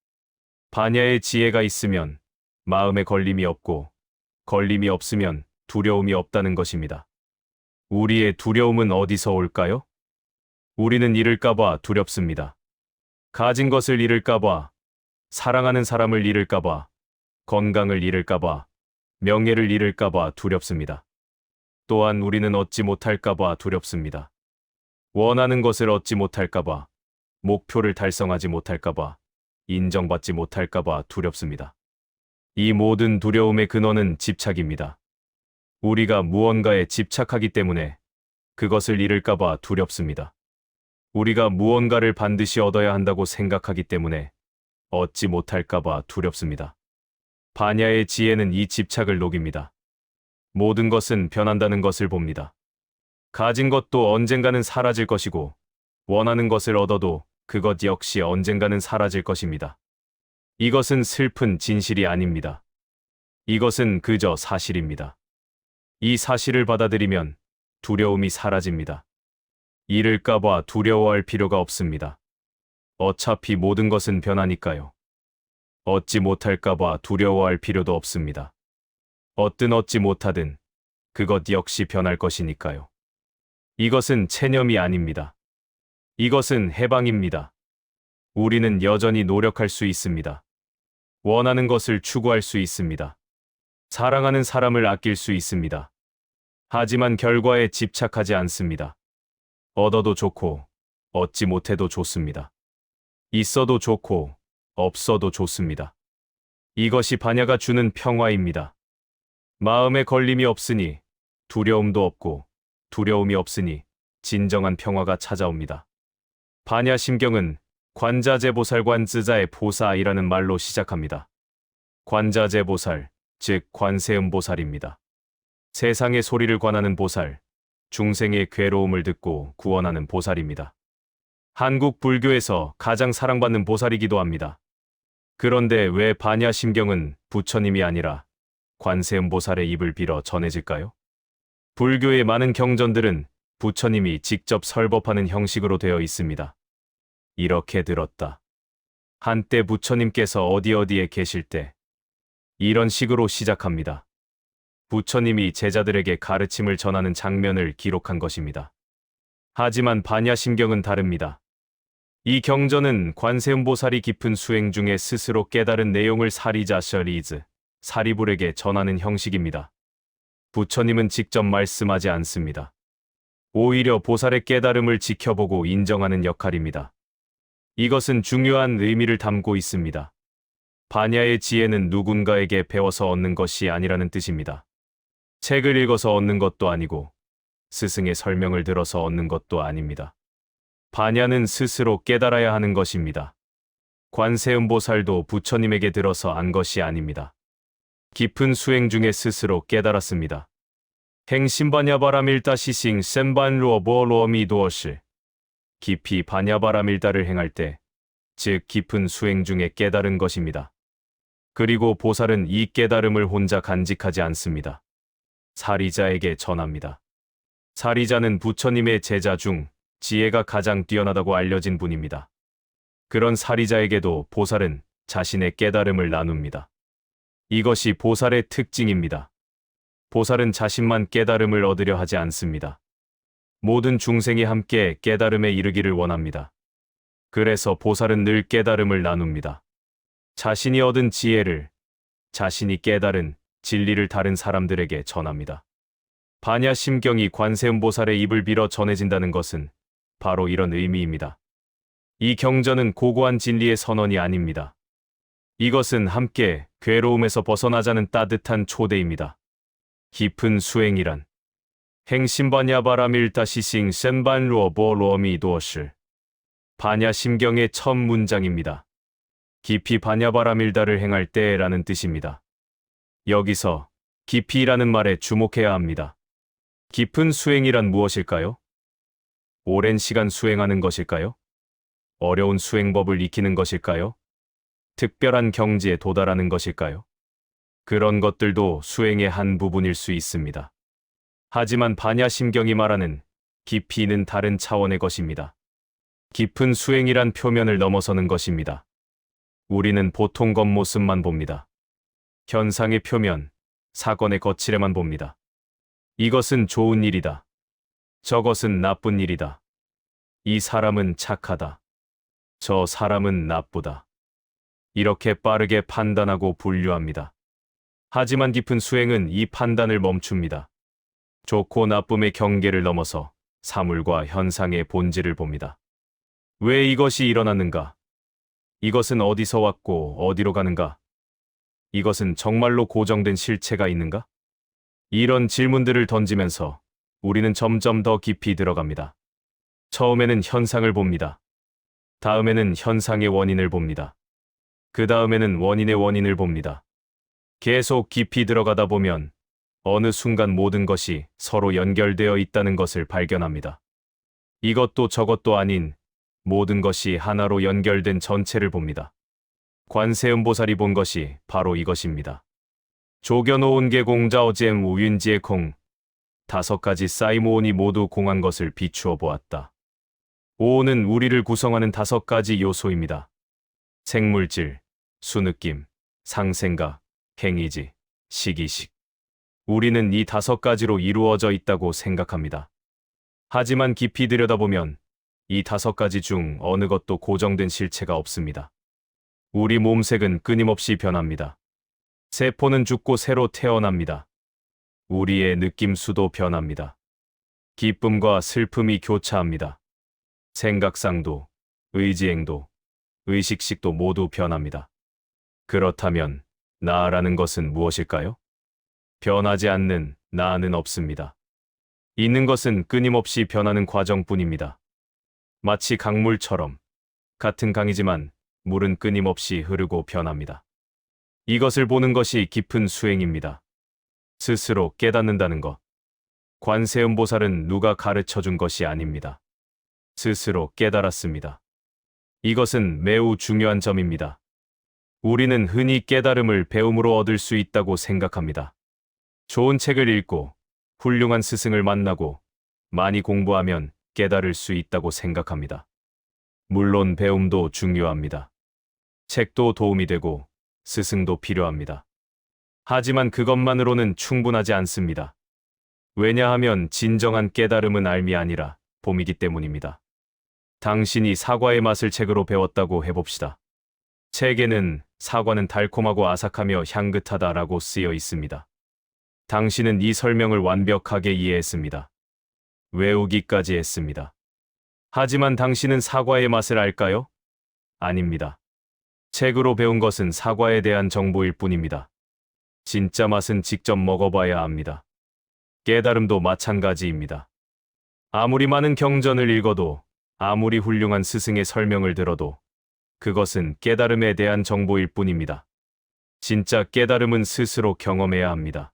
반야의 지혜가 있으면 마음에 걸림이 없고 걸림이 없으면 두려움이 없다는 것입니다. 우리의 두려움은 어디서 올까요? 우리는 잃을까봐 두렵습니다. 가진 것을 잃을까봐, 사랑하는 사람을 잃을까봐, 건강을 잃을까봐, 명예를 잃을까봐 두렵습니다. 또한 우리는 얻지 못할까봐 두렵습니다. 원하는 것을 얻지 못할까봐, 목표를 달성하지 못할까봐, 인정받지 못할까봐 두렵습니다. 이 모든 두려움의 근원은 집착입니다. 우리가 무언가에 집착하기 때문에 그것을 잃을까봐 두렵습니다. 우리가 무언가를 반드시 얻어야 한다고 생각하기 때문에 얻지 못할까봐 두렵습니다. 반야의 지혜는 이 집착을 녹입니다. 모든 것은 변한다는 것을 봅니다. 가진 것도 언젠가는 사라질 것이고 원하는 것을 얻어도 그것 역시 언젠가는 사라질 것입니다. 이것은 슬픈 진실이 아닙니다. 이것은 그저 사실입니다. 이 사실을 받아들이면 두려움이 사라집니다. 잃을까봐 두려워할 필요가 없습니다. 어차피 모든 것은 변하니까요. 얻지 못할까봐 두려워할 필요도 없습니다. 얻든 얻지 못하든 그것 역시 변할 것이니까요. 이것은 체념이 아닙니다. 이것은 해방입니다. 우리는 여전히 노력할 수 있습니다. 원하는 것을 추구할 수 있습니다. 사랑하는 사람을 아낄 수 있습니다. 하지만 결과에 집착하지 않습니다. 얻어도 좋고 얻지 못해도 좋습니다. 있어도 좋고 없어도 좋습니다. 이것이 반야가 주는 평화입니다. 마음에 걸림이 없으니 두려움도 없고 두려움이 없으니 진정한 평화가 찾아옵니다. 반야 심경은 관자재보살 관즈자의 보사이라는 말로 시작합니다. 관자재보살, 즉 관세음보살입니다. 세상의 소리를 관하는 보살, 중생의 괴로움을 듣고 구원하는 보살입니다. 한국 불교에서 가장 사랑받는 보살이기도 합니다. 그런데 왜 반야 심경은 부처님이 아니라 관세음보살의 입을 빌어 전해질까요? 불교의 많은 경전들은 부처님이 직접 설법하는 형식으로 되어 있습니다. 이렇게 들었다. 한때 부처님께서 어디에 계실 때 이런 식으로 시작합니다. 부처님이 제자들에게 가르침을 전하는 장면을 기록한 것입니다. 하지만 반야 심경은 다릅니다. 이 경전은 관세음보살이 깊은 수행 중에 스스로 깨달은 내용을 사리자 셔리즈, 사리불에게 전하는 형식입니다. 부처님은 직접 말씀하지 않습니다. 오히려 보살의 깨달음을 지켜보고 인정하는 역할입니다. 이것은 중요한 의미를 담고 있습니다. 반야의 지혜는 누군가에게 배워서 얻는 것이 아니라는 뜻입니다. 책을 읽어서 얻는 것도 아니고 스승의 설명을 들어서 얻는 것도 아닙니다. 반야는 스스로 깨달아야 하는 것입니다. 관세음보살도 부처님에게 들어서 안 것이 아닙니다. 깊은 수행 중에 스스로 깨달았습니다. 행신반야바라밀다 시싱 센반루어 보로미도어시 깊이 반야바라밀다를 행할 때, 즉 깊은 수행 중에 깨달은 것입니다. 그리고 보살은 이 깨달음을 혼자 간직하지 않습니다. 사리자에게 전합니다. 사리자는 부처님의 제자 중 지혜가 가장 뛰어나다고 알려진 분입니다. 그런 사리자에게도 보살은 자신의 깨달음을 나눕니다. 이것이 보살의 특징입니다. 보살은 자신만 깨달음을 얻으려 하지 않습니다. 모든 중생이 함께 깨달음에 이르기를 원합니다. 그래서 보살은 늘 깨달음을 나눕니다. 자신이 얻은 지혜를, 자신이 깨달은 진리를 다른 사람들에게 전합니다. 반야심경이 관세음보살의 입을 빌어 전해진다는 것은 바로 이런 의미입니다. 이 경전은 고고한 진리의 선언이 아닙니다. 이것은 함께 괴로움에서 벗어나자는 따뜻한 초대입니다. 깊은 수행이란 행심반야바라밀다시싱 센반루어보로미도시 반야심경의 첫 문장입니다. 깊이 반야바라밀다를 행할 때라는 뜻입니다. 여기서 깊이라는 말에 주목해야 합니다. 깊은 수행이란 무엇일까요? 오랜 시간 수행하는 것일까요? 어려운 수행법을 익히는 것일까요? 특별한 경지에 도달하는 것일까요? 그런 것들도 수행의 한 부분일 수 있습니다. 하지만 반야심경이 말하는 깊이는 다른 차원의 것입니다. 깊은 수행이란 표면을 넘어서는 것입니다. 우리는 보통 겉모습만 봅니다. 현상의 표면, 사건의 거칠에만 봅니다. 이것은 좋은 일이다. 저것은 나쁜 일이다. 이 사람은 착하다. 저 사람은 나쁘다. 이렇게 빠르게 판단하고 분류합니다. 하지만 깊은 수행은 이 판단을 멈춥니다. 좋고 나쁨의 경계를 넘어서 사물과 현상의 본질을 봅니다. 왜 이것이 일어났는가? 이것은 어디서 왔고 어디로 가는가? 이것은 정말로 고정된 실체가 있는가? 이런 질문들을 던지면서 우리는 점점 더 깊이 들어갑니다. 처음에는 현상을 봅니다. 다음에는 현상의 원인을 봅니다. 그 다음에는 원인의 원인을 봅니다. 계속 깊이 들어가다 보면 어느 순간 모든 것이 서로 연결되어 있다는 것을 발견합니다. 이것도 저것도 아닌 모든 것이 하나로 연결된 전체를 봅니다. 관세음보살이 본 것이 바로 이것입니다. 조견오은 개공자어잼 우윤지의 콩 5가지 사이모온이 모두 공한 것을 비추어 보았다. 오온은 우리를 구성하는 5가지 요소입니다. 생물질, 수느낌, 상생각, 행위지, 시기식. 우리는 이 5가지로 이루어져 있다고 생각합니다. 하지만 깊이 들여다보면 이 5가지 중 어느 것도 고정된 실체가 없습니다. 우리 몸색은 끊임없이 변합니다. 세포는 죽고 새로 태어납니다. 우리의 느낌수도 변합니다. 기쁨과 슬픔이 교차합니다. 생각상도, 의지행도, 의식식도 모두 변합니다. 그렇다면 나라는 것은 무엇일까요? 변하지 않는 나는 없습니다. 있는 것은 끊임없이 변하는 과정뿐입니다. 마치 강물처럼 같은 강이지만 물은 끊임없이 흐르고 변합니다. 이것을 보는 것이 깊은 수행입니다. 스스로 깨닫는다는 것. 관세음보살은 누가 가르쳐준 것이 아닙니다. 스스로 깨달았습니다. 이것은 매우 중요한 점입니다. 우리는 흔히 깨달음을 배움으로 얻을 수 있다고 생각합니다. 좋은 책을 읽고 훌륭한 스승을 만나고 많이 공부하면 깨달을 수 있다고 생각합니다. 물론 배움도 중요합니다. 책도 도움이 되고 스승도 필요합니다. 하지만 그것만으로는 충분하지 않습니다. 왜냐하면 진정한 깨달음은 알미 아니라 봄이기 때문입니다. 당신이 사과의 맛을 책으로 배웠다고 해봅시다. 책에는 사과는 달콤하고 아삭하며 향긋하다라고 쓰여 있습니다. 당신은 이 설명을 완벽하게 이해했습니다. 외우기까지 했습니다. 하지만 당신은 사과의 맛을 알까요? 아닙니다. 책으로 배운 것은 사과에 대한 정보일 뿐입니다. 진짜 맛은 직접 먹어봐야 압니다. 깨달음도 마찬가지입니다. 아무리 많은 경전을 읽어도 아무리 훌륭한 스승의 설명을 들어도 그것은 깨달음에 대한 정보일 뿐입니다. 진짜 깨달음은 스스로 경험해야 합니다.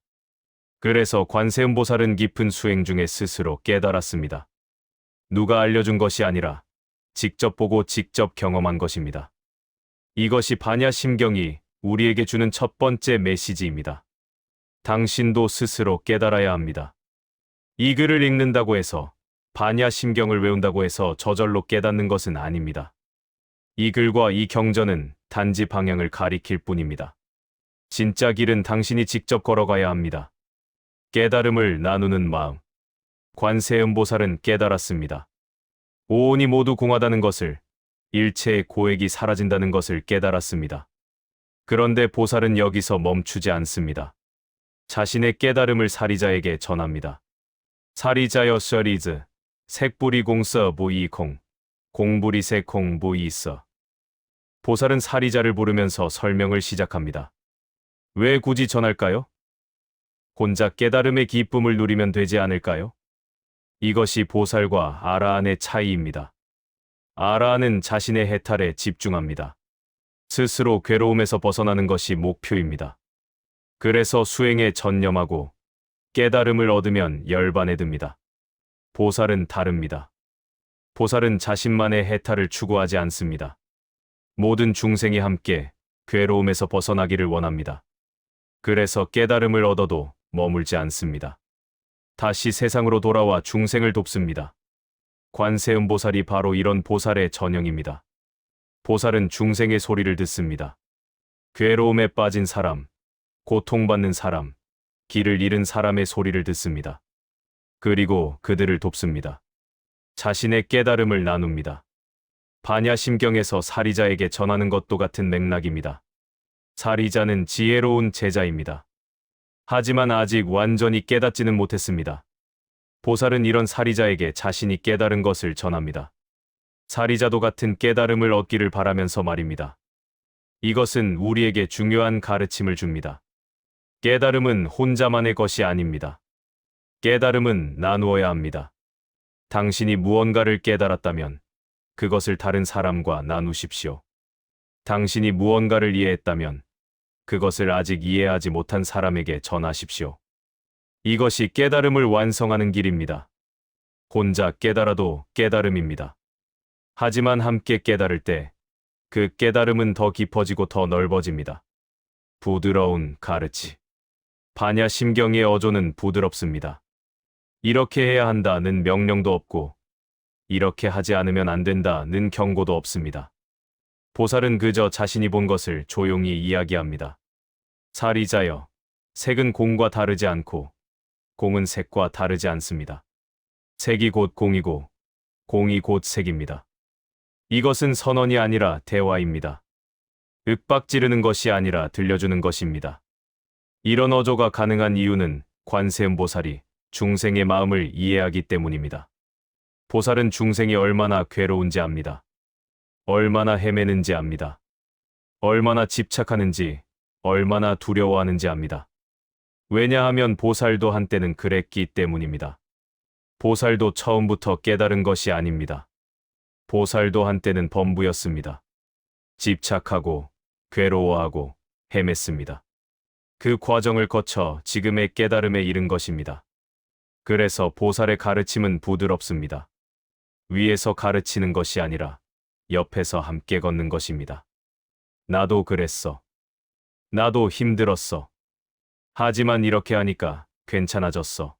그래서 관세음보살은 깊은 수행 중에 스스로 깨달았습니다. 누가 알려준 것이 아니라 직접 보고 직접 경험한 것입니다. 이것이 반야심경이 우리에게 주는 첫 번째 메시지입니다. 당신도 스스로 깨달아야 합니다. 이 글을 읽는다고 해서, 반야심경을 외운다고 해서 저절로 깨닫는 것은 아닙니다. 이 글과 이 경전은 단지 방향을 가리킬 뿐입니다. 진짜 길은 당신이 직접 걸어가야 합니다. 깨달음을 나누는 마음. 관세음보살은 깨달았습니다. 오온이 모두 공하다는 것을, 일체의 고액이 사라진다는 것을 깨달았습니다. 그런데 보살은 여기서 멈추지 않습니다. 자신의 깨달음을 사리자에게 전합니다. 사리자여 셔리즈, 색불이 공서 보이콩, 공불이 세콩 보이있어. 보살은 사리자를 부르면서 설명을 시작합니다. 왜 굳이 전할까요? 혼자 깨달음의 기쁨을 누리면 되지 않을까요? 이것이 보살과 아라한의 차이입니다. 아라한은 자신의 해탈에 집중합니다. 스스로 괴로움에서 벗어나는 것이 목표입니다. 그래서 수행에 전념하고 깨달음을 얻으면 열반에 듭니다. 보살은 다릅니다. 보살은 자신만의 해탈을 추구하지 않습니다. 모든 중생이 함께 괴로움에서 벗어나기를 원합니다. 그래서 깨달음을 얻어도 머물지 않습니다. 다시 세상으로 돌아와 중생을 돕습니다. 관세음보살이 바로 이런 보살의 전형입니다. 보살은 중생의 소리를 듣습니다. 괴로움에 빠진 사람, 고통받는 사람, 길을 잃은 사람의 소리를 듣습니다. 그리고 그들을 돕습니다. 자신의 깨달음을 나눕니다. 반야심경에서 사리자에게 전하는 것도 같은 맥락입니다. 사리자는 지혜로운 제자입니다. 하지만 아직 완전히 깨닫지는 못했습니다. 보살은 이런 사리자에게 자신이 깨달은 것을 전합니다. 사리자도 같은 깨달음을 얻기를 바라면서 말입니다. 이것은 우리에게 중요한 가르침을 줍니다. 깨달음은 혼자만의 것이 아닙니다. 깨달음은 나누어야 합니다. 당신이 무언가를 깨달았다면 그것을 다른 사람과 나누십시오. 당신이 무언가를 이해했다면 그것을 아직 이해하지 못한 사람에게 전하십시오. 이것이 깨달음을 완성하는 길입니다. 혼자 깨달아도 깨달음입니다. 하지만 함께 깨달을 때 그 깨달음은 더 깊어지고 더 넓어집니다. 부드러운 가르치. 반야심경의 어조는 부드럽습니다. 이렇게 해야 한다는 명령도 없고 이렇게 하지 않으면 안 된다는 경고도 없습니다. 보살은 그저 자신이 본 것을 조용히 이야기합니다. 사리자여, 색은 공과 다르지 않고 공은 색과 다르지 않습니다. 색이 곧 공이고 공이 곧 색입니다. 이것은 선언이 아니라 대화입니다. 윽박지르는 것이 아니라 들려주는 것입니다. 이런 어조가 가능한 이유는 관세음보살이 중생의 마음을 이해하기 때문입니다. 보살은 중생이 얼마나 괴로운지 압니다. 얼마나 헤매는지 압니다. 얼마나 집착하는지, 얼마나 두려워하는지 압니다. 왜냐하면 보살도 한때는 그랬기 때문입니다. 보살도 처음부터 깨달은 것이 아닙니다. 보살도 한때는 범부였습니다. 집착하고 괴로워하고 헤맸습니다. 그 과정을 거쳐 지금의 깨달음에 이른 것입니다. 그래서 보살의 가르침은 부드럽습니다. 위에서 가르치는 것이 아니라 옆에서 함께 걷는 것입니다. 나도 그랬어. 나도 힘들었어. 하지만 이렇게 하니까 괜찮아졌어.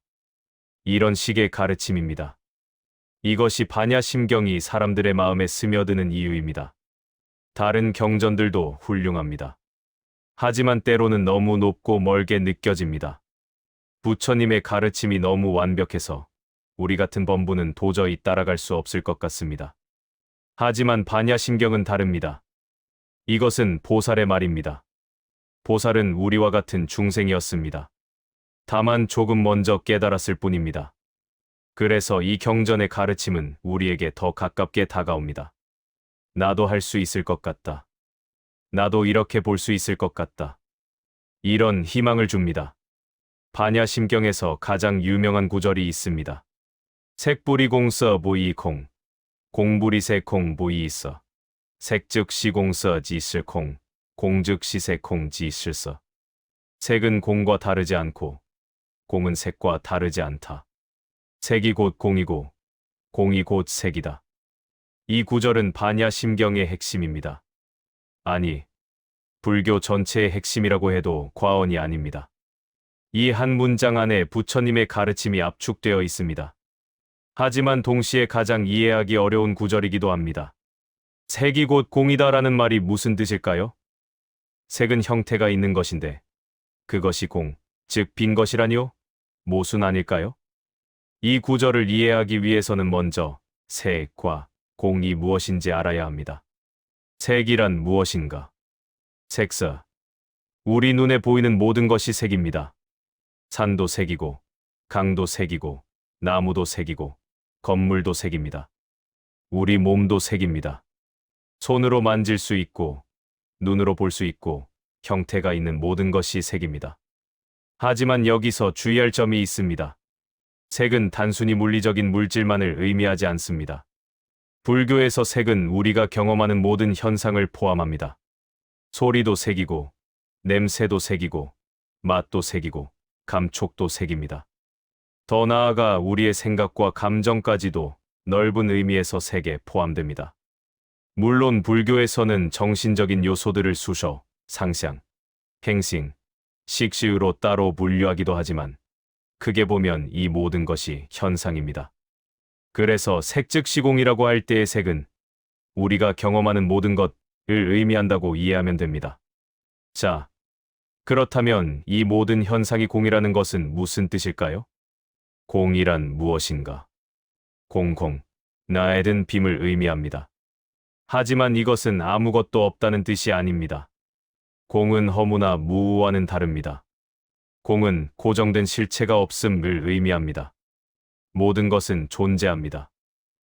이런 식의 가르침입니다. 이것이 반야심경이 사람들의 마음에 스며드는 이유입니다. 다른 경전들도 훌륭합니다. 하지만 때로는 너무 높고 멀게 느껴집니다. 부처님의 가르침이 너무 완벽해서 우리 같은 범부는 도저히 따라갈 수 없을 것 같습니다. 하지만 반야심경은 다릅니다. 이것은 보살의 말입니다. 보살은 우리와 같은 중생이었습니다. 다만 조금 먼저 깨달았을 뿐입니다. 그래서 이 경전의 가르침은 우리에게 더 가깝게 다가옵니다. 나도 할 수 있을 것 같다. 나도 이렇게 볼 수 있을 것 같다. 이런 희망을 줍니다. 반야심경에서 가장 유명한 구절이 있습니다. 색불이 공서 보이콩, 공불이 세콩 보이있어. 색즉 시공서 지슬콩, 공즉 시세콩 지슬서. 색은 공과 다르지 않고 공은 색과 다르지 않다. 색이 곧 공이고 공이 곧 색이다. 이 구절은 반야심경의 핵심입니다. 아니, 불교 전체의 핵심이라고 해도 과언이 아닙니다. 이 한 문장 안에 부처님의 가르침이 압축되어 있습니다. 하지만 동시에 가장 이해하기 어려운 구절이기도 합니다. 색이 곧 공이다라는 말이 무슨 뜻일까요? 색은 형태가 있는 것인데 그것이 공, 즉 빈 것이라니요? 모순 아닐까요? 이 구절을 이해하기 위해서는 먼저 색과 공이 무엇인지 알아야 합니다. 색이란 무엇인가? 색사. 우리 눈에 보이는 모든 것이 색입니다. 산도 색이고, 강도 색이고, 나무도 색이고, 건물도 색입니다. 우리 몸도 색입니다. 손으로 만질 수 있고, 눈으로 볼 수 있고, 형태가 있는 모든 것이 색입니다. 하지만 여기서 주의할 점이 있습니다. 색은 단순히 물리적인 물질만을 의미하지 않습니다. 불교에서 색은 우리가 경험하는 모든 현상을 포함합니다. 소리도 색이고, 냄새도 색이고, 맛도 색이고, 감촉도 색입니다. 더 나아가 우리의 생각과 감정까지도 넓은 의미에서 색에 포함됩니다. 물론 불교에서는 정신적인 요소들을 수셔, 상상, 행식, 식시로 따로 분류하기도 하지만 크게 보면 이 모든 것이 현상입니다. 그래서 색즉 시공이라고 할 때의 색은 우리가 경험하는 모든 것을 의미한다고 이해하면 됩니다. 자, 그렇다면 이 모든 현상이 공이라는 것은 무슨 뜻일까요? 공이란 무엇인가? 공공, 나에 든 빔을 의미합니다. 하지만 이것은 아무것도 없다는 뜻이 아닙니다. 공은 허무나 무와는 다릅니다. 공은 고정된 실체가 없음을 의미합니다. 모든 것은 존재합니다.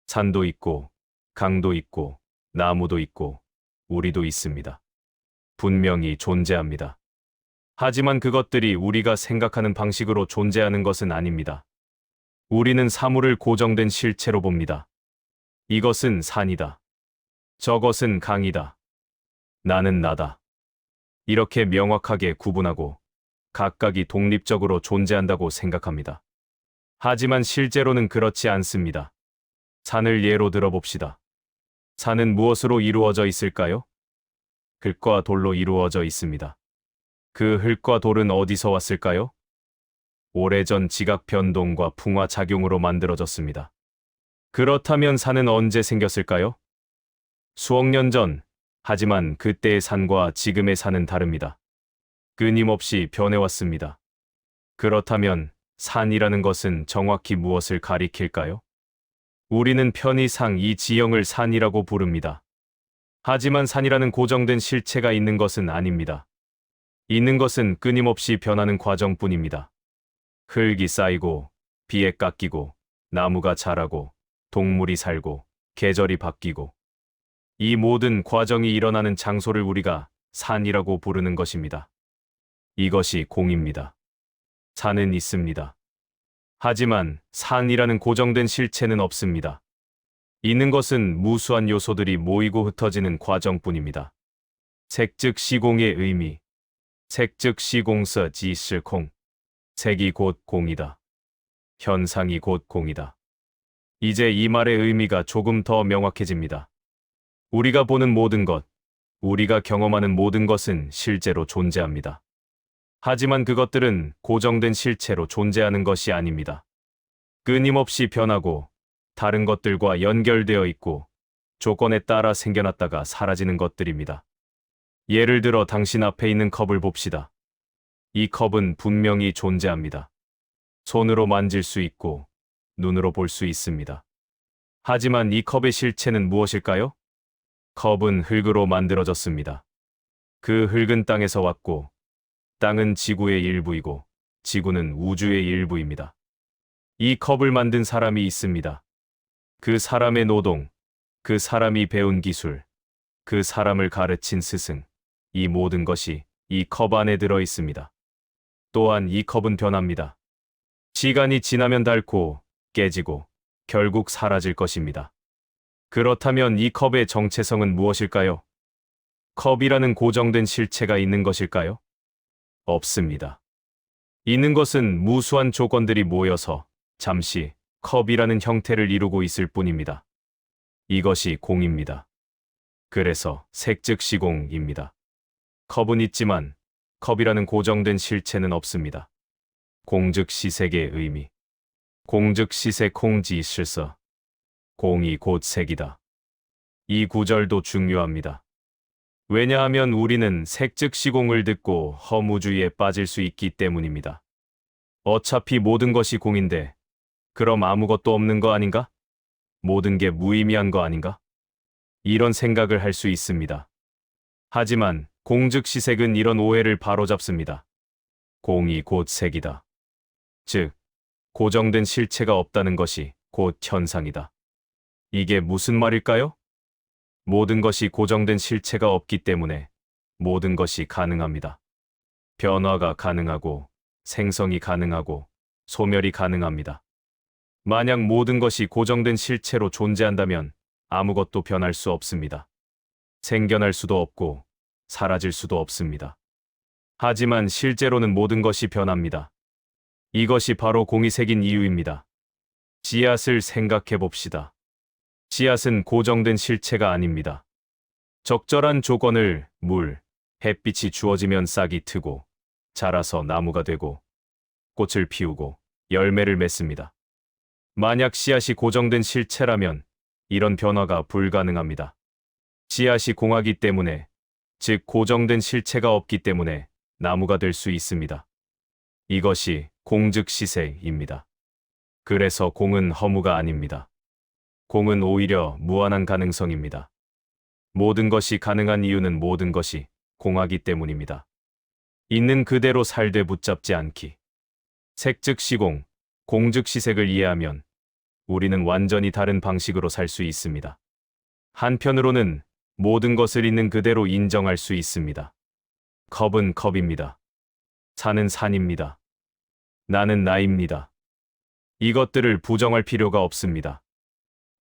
산도 있고, 강도 있고, 나무도 있고, 우리도 있습니다. 분명히 존재합니다. 하지만 그것들이 우리가 생각하는 방식으로 존재하는 것은 아닙니다. 우리는 사물을 고정된 실체로 봅니다. 이것은 산이다. 저것은 강이다. 나는 나다. 이렇게 명확하게 구분하고 각각이 독립적으로 존재한다고 생각합니다. 하지만 실제로는 그렇지 않습니다. 산을 예로 들어봅시다. 산은 무엇으로 이루어져 있을까요? 흙과 돌로 이루어져 있습니다. 그 흙과 돌은 어디서 왔을까요? 오래전 지각 변동과 풍화 작용으로 만들어졌습니다. 그렇다면 산은 언제 생겼을까요? 수억 년 전. 하지만 그때의 산과 지금의 산은 다릅니다. 끊임없이 변해왔습니다. 그렇다면 산이라는 것은 정확히 무엇을 가리킬까요? 우리는 편의상 이 지형을 산이라고 부릅니다. 하지만 산이라는 고정된 실체가 있는 것은 아닙니다. 있는 것은 끊임없이 변하는 과정뿐입니다. 흙이 쌓이고, 비에 깎이고, 나무가 자라고, 동물이 살고, 계절이 바뀌고, 이 모든 과정이 일어나는 장소를 우리가 산이라고 부르는 것입니다. 이것이 공입니다. 산은 있습니다. 하지만 산이라는 고정된 실체는 없습니다. 있는 것은 무수한 요소들이 모이고 흩어지는 과정뿐입니다. 색즉 시공의 의미. 색즉 시공서 지실공. 색이 곧 공이다. 현상이 곧 공이다. 이제 이 말의 의미가 조금 더 명확해집니다. 우리가 보는 모든 것, 우리가 경험하는 모든 것은 실제로 존재합니다. 하지만 그것들은 고정된 실체로 존재하는 것이 아닙니다. 끊임없이 변하고 다른 것들과 연결되어 있고 조건에 따라 생겨났다가 사라지는 것들입니다. 예를 들어 당신 앞에 있는 컵을 봅시다. 이 컵은 분명히 존재합니다. 손으로 만질 수 있고 눈으로 볼 수 있습니다. 하지만 이 컵의 실체는 무엇일까요? 컵은 흙으로 만들어졌습니다. 그 흙은 땅에서 왔고 땅은 지구의 일부이고 지구는 우주의 일부입니다. 이 컵을 만든 사람이 있습니다. 그 사람의 노동, 그 사람이 배운 기술, 그 사람을 가르친 스승, 이 모든 것이 이 컵 안에 들어 있습니다. 또한 이 컵은 변합니다. 시간이 지나면 닳고 깨지고 결국 사라질 것입니다. 그렇다면 이 컵의 정체성은 무엇일까요? 컵이라는 고정된 실체가 있는 것일까요? 없습니다. 있는 것은 무수한 조건들이 모여서 잠시 컵이라는 형태를 이루고 있을 뿐입니다. 이것이 공입니다. 그래서 색즉 시공입니다. 컵은 있지만 컵이라는 고정된 실체는 없습니다. 공즉시색의 의미. 공즉시색 공지 실서. 공이 곧 색이다. 이 구절도 중요합니다. 왜냐하면 우리는 색즉시공을 듣고 허무주의에 빠질 수 있기 때문입니다. 어차피 모든 것이 공인데 그럼 아무것도 없는 거 아닌가? 모든 게 무의미한 거 아닌가? 이런 생각을 할 수 있습니다. 하지만 공즉시색은 이런 오해를 바로잡습니다. 공이 곧 색이다. 즉, 고정된 실체가 없다는 것이 곧 현상이다. 이게 무슨 말일까요? 모든 것이 고정된 실체가 없기 때문에 모든 것이 가능합니다. 변화가 가능하고 생성이 가능하고 소멸이 가능합니다. 만약 모든 것이 고정된 실체로 존재한다면 아무것도 변할 수 없습니다. 생겨날 수도 없고 사라질 수도 없습니다. 하지만 실제로는 모든 것이 변합니다. 이것이 바로 공이 색인 이유입니다. 씨앗을 생각해 봅시다. 씨앗은 고정된 실체가 아닙니다. 적절한 조건을 물, 햇빛이 주어지면 싹이 트고 자라서 나무가 되고 꽃을 피우고 열매를 맺습니다. 만약 씨앗이 고정된 실체라면 이런 변화가 불가능합니다. 씨앗이 공하기 때문에, 즉 고정된 실체가 없기 때문에 나무가 될 수 있습니다. 이것이 공즉시색입니다. 그래서 공은 허무가 아닙니다. 공은 오히려 무한한 가능성입니다. 모든 것이 가능한 이유는 모든 것이 공하기 때문입니다. 있는 그대로 살되 붙잡지 않기. 색즉시공, 공즉시색을 이해하면 우리는 완전히 다른 방식으로 살 수 있습니다. 한편으로는 모든 것을 있는 그대로 인정할 수 있습니다. 컵은 컵입니다. 산은 산입니다. 나는 나입니다. 이것들을 부정할 필요가 없습니다.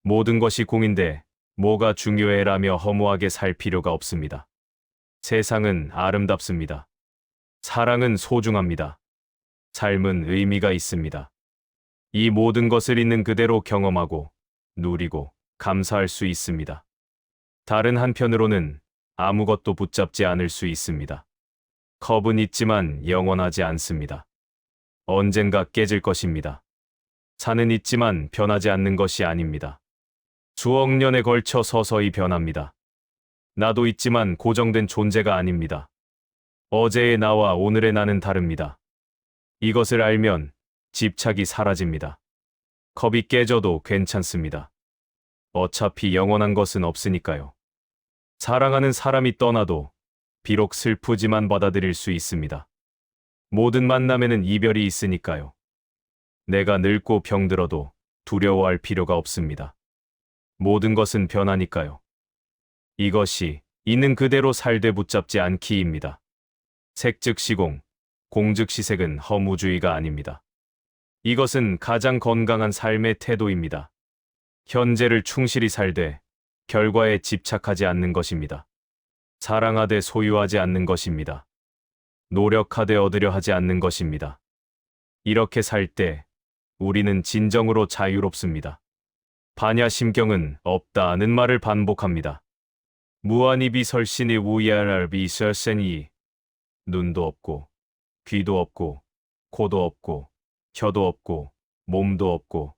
모든 것이 공인데 뭐가 중요해라며 허무하게 살 필요가 없습니다. 세상은 아름답습니다. 사랑은 소중합니다. 삶은 의미가 있습니다. 이 모든 것을 있는 그대로 경험하고 누리고 감사할 수 있습니다. 다른 한편으로는 아무것도 붙잡지 않을 수 있습니다. 컵은 있지만 영원하지 않습니다. 언젠가 깨질 것입니다. 산은 있지만 변하지 않는 것이 아닙니다. 수억 년에 걸쳐 서서히 변합니다. 나도 있지만 고정된 존재가 아닙니다. 어제의 나와 오늘의 나는 다릅니다. 이것을 알면 집착이 사라집니다. 컵이 깨져도 괜찮습니다. 어차피 영원한 것은 없으니까요. 사랑하는 사람이 떠나도 비록 슬프지만 받아들일 수 있습니다. 모든 만남에는 이별이 있으니까요. 내가 늙고 병들어도 두려워할 필요가 없습니다. 모든 것은 변하니까요. 이것이 있는 그대로 살되 붙잡지 않기입니다. 색즉시공, 공즉시색은 허무주의가 아닙니다. 이것은 가장 건강한 삶의 태도입니다. 현재를 충실히 살되 결과에 집착하지 않는 것입니다. 사랑하되 소유하지 않는 것입니다. 노력하되 얻으려 하지 않는 것입니다. 이렇게 살 때 우리는 진정으로 자유롭습니다. 반야심경은 없다는 말을 반복합니다. 무한이비 설신이 우야랄비 설센이 눈도 없고 귀도 없고 코도 없고 혀도 없고 몸도 없고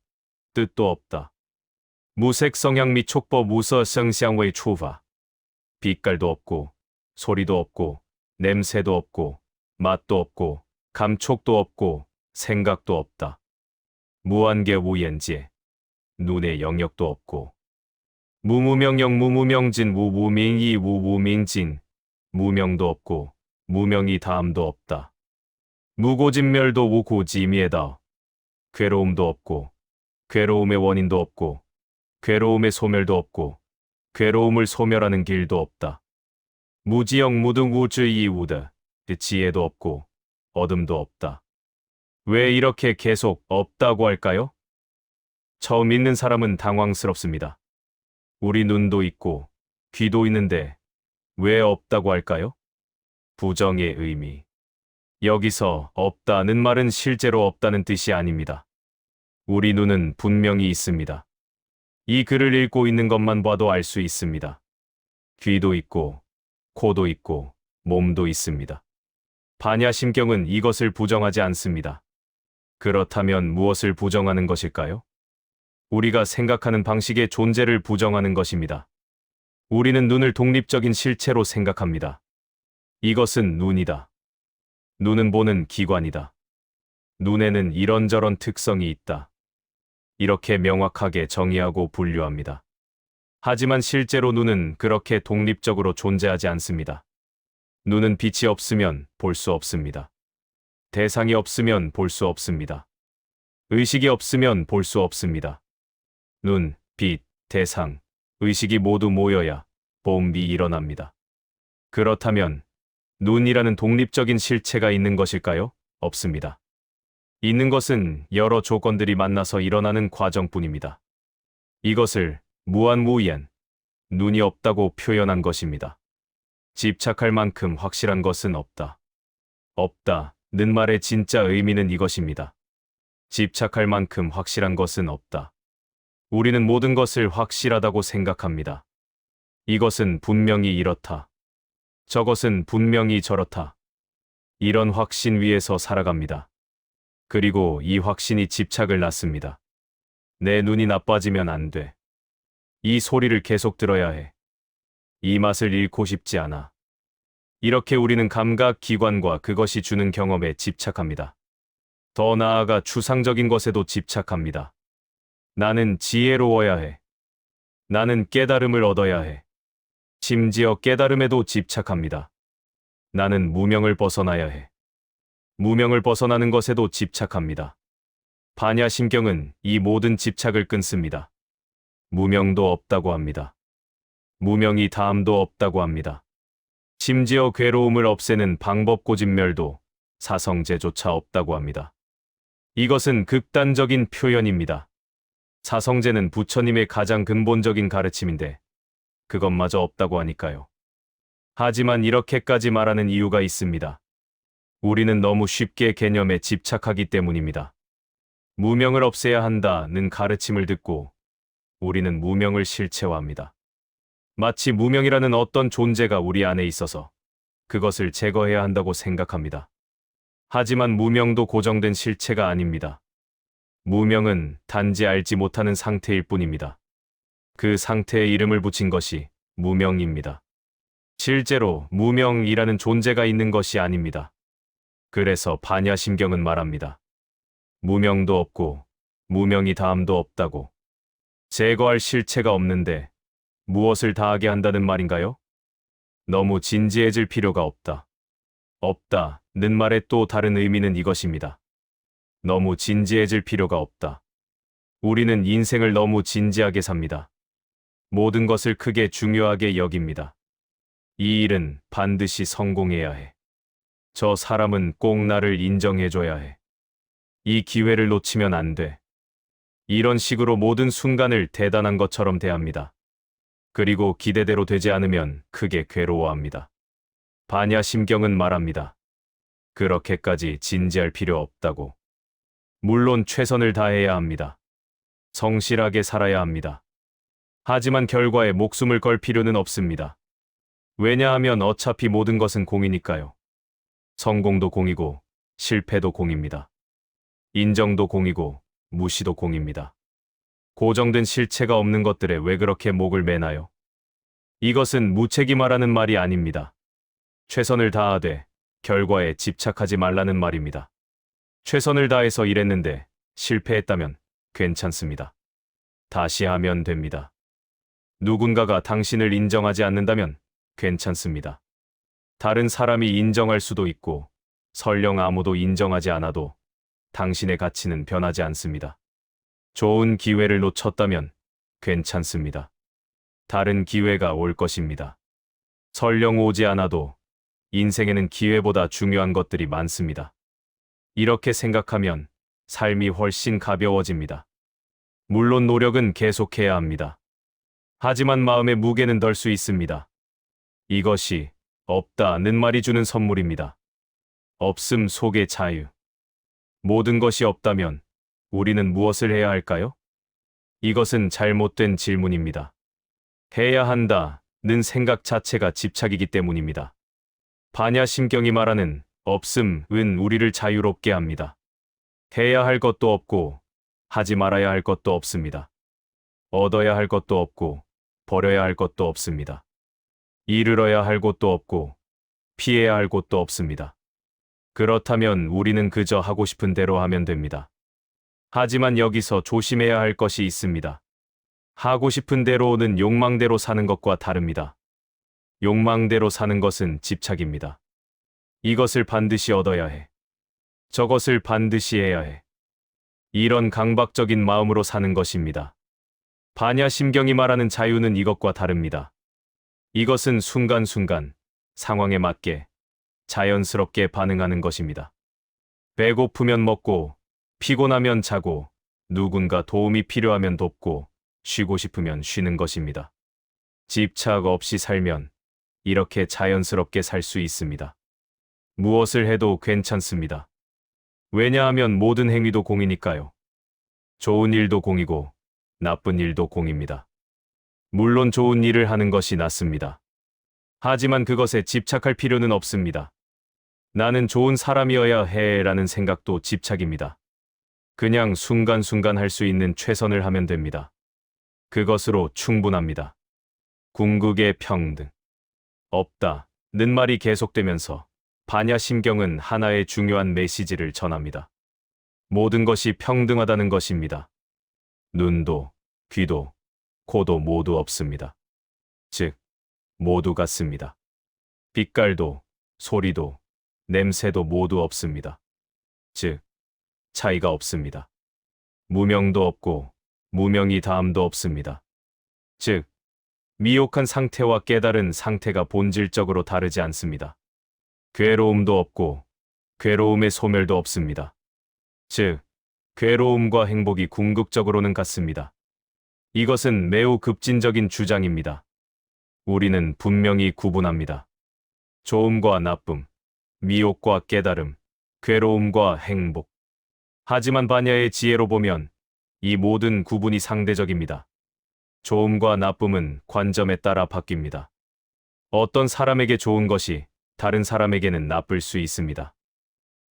뜻도 없다. 무색성향 및 촉법 무서성향의 추파. 빛깔도 없고 소리도 없고 냄새도 없고 맛도 없고 감촉도 없고 생각도 없다. 무한계 우연지에 눈의 영역도 없고 무무명영 무무명진 무무명이 무무명진 무명도 없고 무명이 다음도 없다. 무고진멸도 무고지미에다. 괴로움도 없고 괴로움의 원인도 없고 괴로움의 소멸도 없고 괴로움을 소멸하는 길도 없다. 무지영 무등 우주이 우드 지혜도 없고 어둠도 없다. 왜 이렇게 계속 없다고 할까요? 처음 있는 사람은 당황스럽습니다. 우리 눈도 있고 귀도 있는데 왜 없다고 할까요? 부정의 의미. 여기서 없다는 말은 실제로 없다는 뜻이 아닙니다. 우리 눈은 분명히 있습니다. 이 글을 읽고 있는 것만 봐도 알 수 있습니다. 귀도 있고 코도 있고 몸도 있습니다. 반야심경은 이것을 부정하지 않습니다. 그렇다면 무엇을 부정하는 것일까요? 우리가 생각하는 방식의 존재를 부정하는 것입니다. 우리는 눈을 독립적인 실체로 생각합니다. 이것은 눈이다. 눈은 보는 기관이다. 눈에는 이런저런 특성이 있다. 이렇게 명확하게 정의하고 분류합니다. 하지만 실제로 눈은 그렇게 독립적으로 존재하지 않습니다. 눈은 빛이 없으면 볼 수 없습니다. 대상이 없으면 볼 수 없습니다. 의식이 없으면 볼 수 없습니다. 눈, 빛, 대상, 의식이 모두 모여야 봄이 일어납니다. 그렇다면 눈이라는 독립적인 실체가 있는 것일까요? 없습니다. 있는 것은 여러 조건들이 만나서 일어나는 과정뿐입니다. 이것을 무한무이한 눈이 없다고 표현한 것입니다. 집착할 만큼 확실한 것은 없다. 없다는 말의 진짜 의미는 이것입니다. 집착할 만큼 확실한 것은 없다. 우리는 모든 것을 확실하다고 생각합니다. 이것은 분명히 이렇다. 저것은 분명히 저렇다. 이런 확신 위에서 살아갑니다. 그리고 이 확신이 집착을 낳습니다. 내 눈이 나빠지면 안 돼. 이 소리를 계속 들어야 해. 이 맛을 잃고 싶지 않아. 이렇게 우리는 감각 기관과 그것이 주는 경험에 집착합니다. 더 나아가 추상적인 것에도 집착합니다. 나는 지혜로워야 해. 나는 깨달음을 얻어야 해. 심지어 깨달음에도 집착합니다. 나는 무명을 벗어나야 해. 무명을 벗어나는 것에도 집착합니다. 반야심경은 이 모든 집착을 끊습니다. 무명도 없다고 합니다. 무명이 다함도 없다고 합니다. 심지어 괴로움을 없애는 방법고진멸도 사성제조차 없다고 합니다. 이것은 극단적인 표현입니다. 사성제는 부처님의 가장 근본적인 가르침인데 그것마저 없다고 하니까요. 하지만 이렇게까지 말하는 이유가 있습니다. 우리는 너무 쉽게 개념에 집착하기 때문입니다. 무명을 없애야 한다는 가르침을 듣고 우리는 무명을 실체화합니다. 마치 무명이라는 어떤 존재가 우리 안에 있어서 그것을 제거해야 한다고 생각합니다. 하지만 무명도 고정된 실체가 아닙니다. 무명은 단지 알지 못하는 상태일 뿐입니다. 그 상태에 이름을 붙인 것이 무명입니다. 실제로 무명이라는 존재가 있는 것이 아닙니다. 그래서 반야심경은 말합니다. 무명도 없고 무명이 다함도 없다고. 제거할 실체가 없는데 무엇을 다하게 한다는 말인가요? 너무 진지해질 필요가 없다. 없다는 말의 또 다른 의미는 이것입니다. 너무 진지해질 필요가 없다. 우리는 인생을 너무 진지하게 삽니다. 모든 것을 크게 중요하게 여깁니다. 이 일은 반드시 성공해야 해. 저 사람은 꼭 나를 인정해줘야 해. 이 기회를 놓치면 안 돼. 이런 식으로 모든 순간을 대단한 것처럼 대합니다. 그리고 기대대로 되지 않으면 크게 괴로워합니다. 반야심경은 말합니다. 그렇게까지 진지할 필요 없다고. 물론 최선을 다해야 합니다. 성실하게 살아야 합니다. 하지만 결과에 목숨을 걸 필요는 없습니다. 왜냐하면 어차피 모든 것은 공이니까요. 성공도 공이고 실패도 공입니다. 인정도 공이고 무시도 공입니다. 고정된 실체가 없는 것들에 왜 그렇게 목을 매나요? 이것은 무책임하라는 말이 아닙니다. 최선을 다하되 결과에 집착하지 말라는 말입니다. 최선을 다해서 일했는데 실패했다면 괜찮습니다. 다시 하면 됩니다. 누군가가 당신을 인정하지 않는다면 괜찮습니다. 다른 사람이 인정할 수도 있고 설령 아무도 인정하지 않아도 당신의 가치는 변하지 않습니다. 좋은 기회를 놓쳤다면 괜찮습니다. 다른 기회가 올 것입니다. 설령 오지 않아도 인생에는 기회보다 중요한 것들이 많습니다. 이렇게 생각하면 삶이 훨씬 가벼워집니다. 물론 노력은 계속해야 합니다. 하지만 마음의 무게는 덜 수 있습니다. 이것이 없다는 말이 주는 선물입니다. 없음 속의 자유. 모든 것이 없다면 우리는 무엇을 해야 할까요? 이것은 잘못된 질문입니다. 해야 한다는 생각 자체가 집착이기 때문입니다. 반야심경이 말하는 없음은 우리를 자유롭게 합니다. 해야 할 것도 없고 하지 말아야 할 것도 없습니다. 얻어야 할 것도 없고 버려야 할 것도 없습니다. 이르러야 할 곳도 없고 피해야 할 곳도 없습니다. 그렇다면 우리는 그저 하고 싶은 대로 하면 됩니다. 하지만 여기서 조심해야 할 것이 있습니다. 하고 싶은 대로 오는 욕망대로 사는 것과 다릅니다. 욕망대로 사는 것은 집착입니다. 이것을 반드시 얻어야 해. 저것을 반드시 해야 해. 이런 강박적인 마음으로 사는 것입니다. 반야심경이 말하는 자유는 이것과 다릅니다. 이것은 순간순간 상황에 맞게 자연스럽게 반응하는 것입니다. 배고프면 먹고, 피곤하면 자고, 누군가 도움이 필요하면 돕고, 쉬고 싶으면 쉬는 것입니다. 집착 없이 살면 이렇게 자연스럽게 살 수 있습니다. 무엇을 해도 괜찮습니다. 왜냐하면 모든 행위도 공이니까요. 좋은 일도 공이고 나쁜 일도 공입니다. 물론 좋은 일을 하는 것이 낫습니다. 하지만 그것에 집착할 필요는 없습니다. 나는 좋은 사람이어야 해라는 생각도 집착입니다. 그냥 순간순간 할 수 있는 최선을 하면 됩니다. 그것으로 충분합니다. 궁극의 평등. 없다는 말이 계속되면서 반야심경은 하나의 중요한 메시지를 전합니다. 모든 것이 평등하다는 것입니다. 눈도, 귀도, 코도 모두 없습니다. 즉, 모두 같습니다. 빛깔도, 소리도, 냄새도 모두 없습니다. 즉, 차이가 없습니다. 무명도 없고, 무명이 다함도 없습니다. 즉, 미혹한 상태와 깨달은 상태가 본질적으로 다르지 않습니다. 괴로움도 없고, 괴로움의 소멸도 없습니다. 즉, 괴로움과 행복이 궁극적으로는 같습니다. 이것은 매우 급진적인 주장입니다. 우리는 분명히 구분합니다. 좋음과 나쁨, 미혹과 깨달음, 괴로움과 행복. 하지만 반야의 지혜로 보면 이 모든 구분이 상대적입니다. 좋음과 나쁨은 관점에 따라 바뀝니다. 어떤 사람에게 좋은 것이 다른 사람에게는 나쁠 수 있습니다.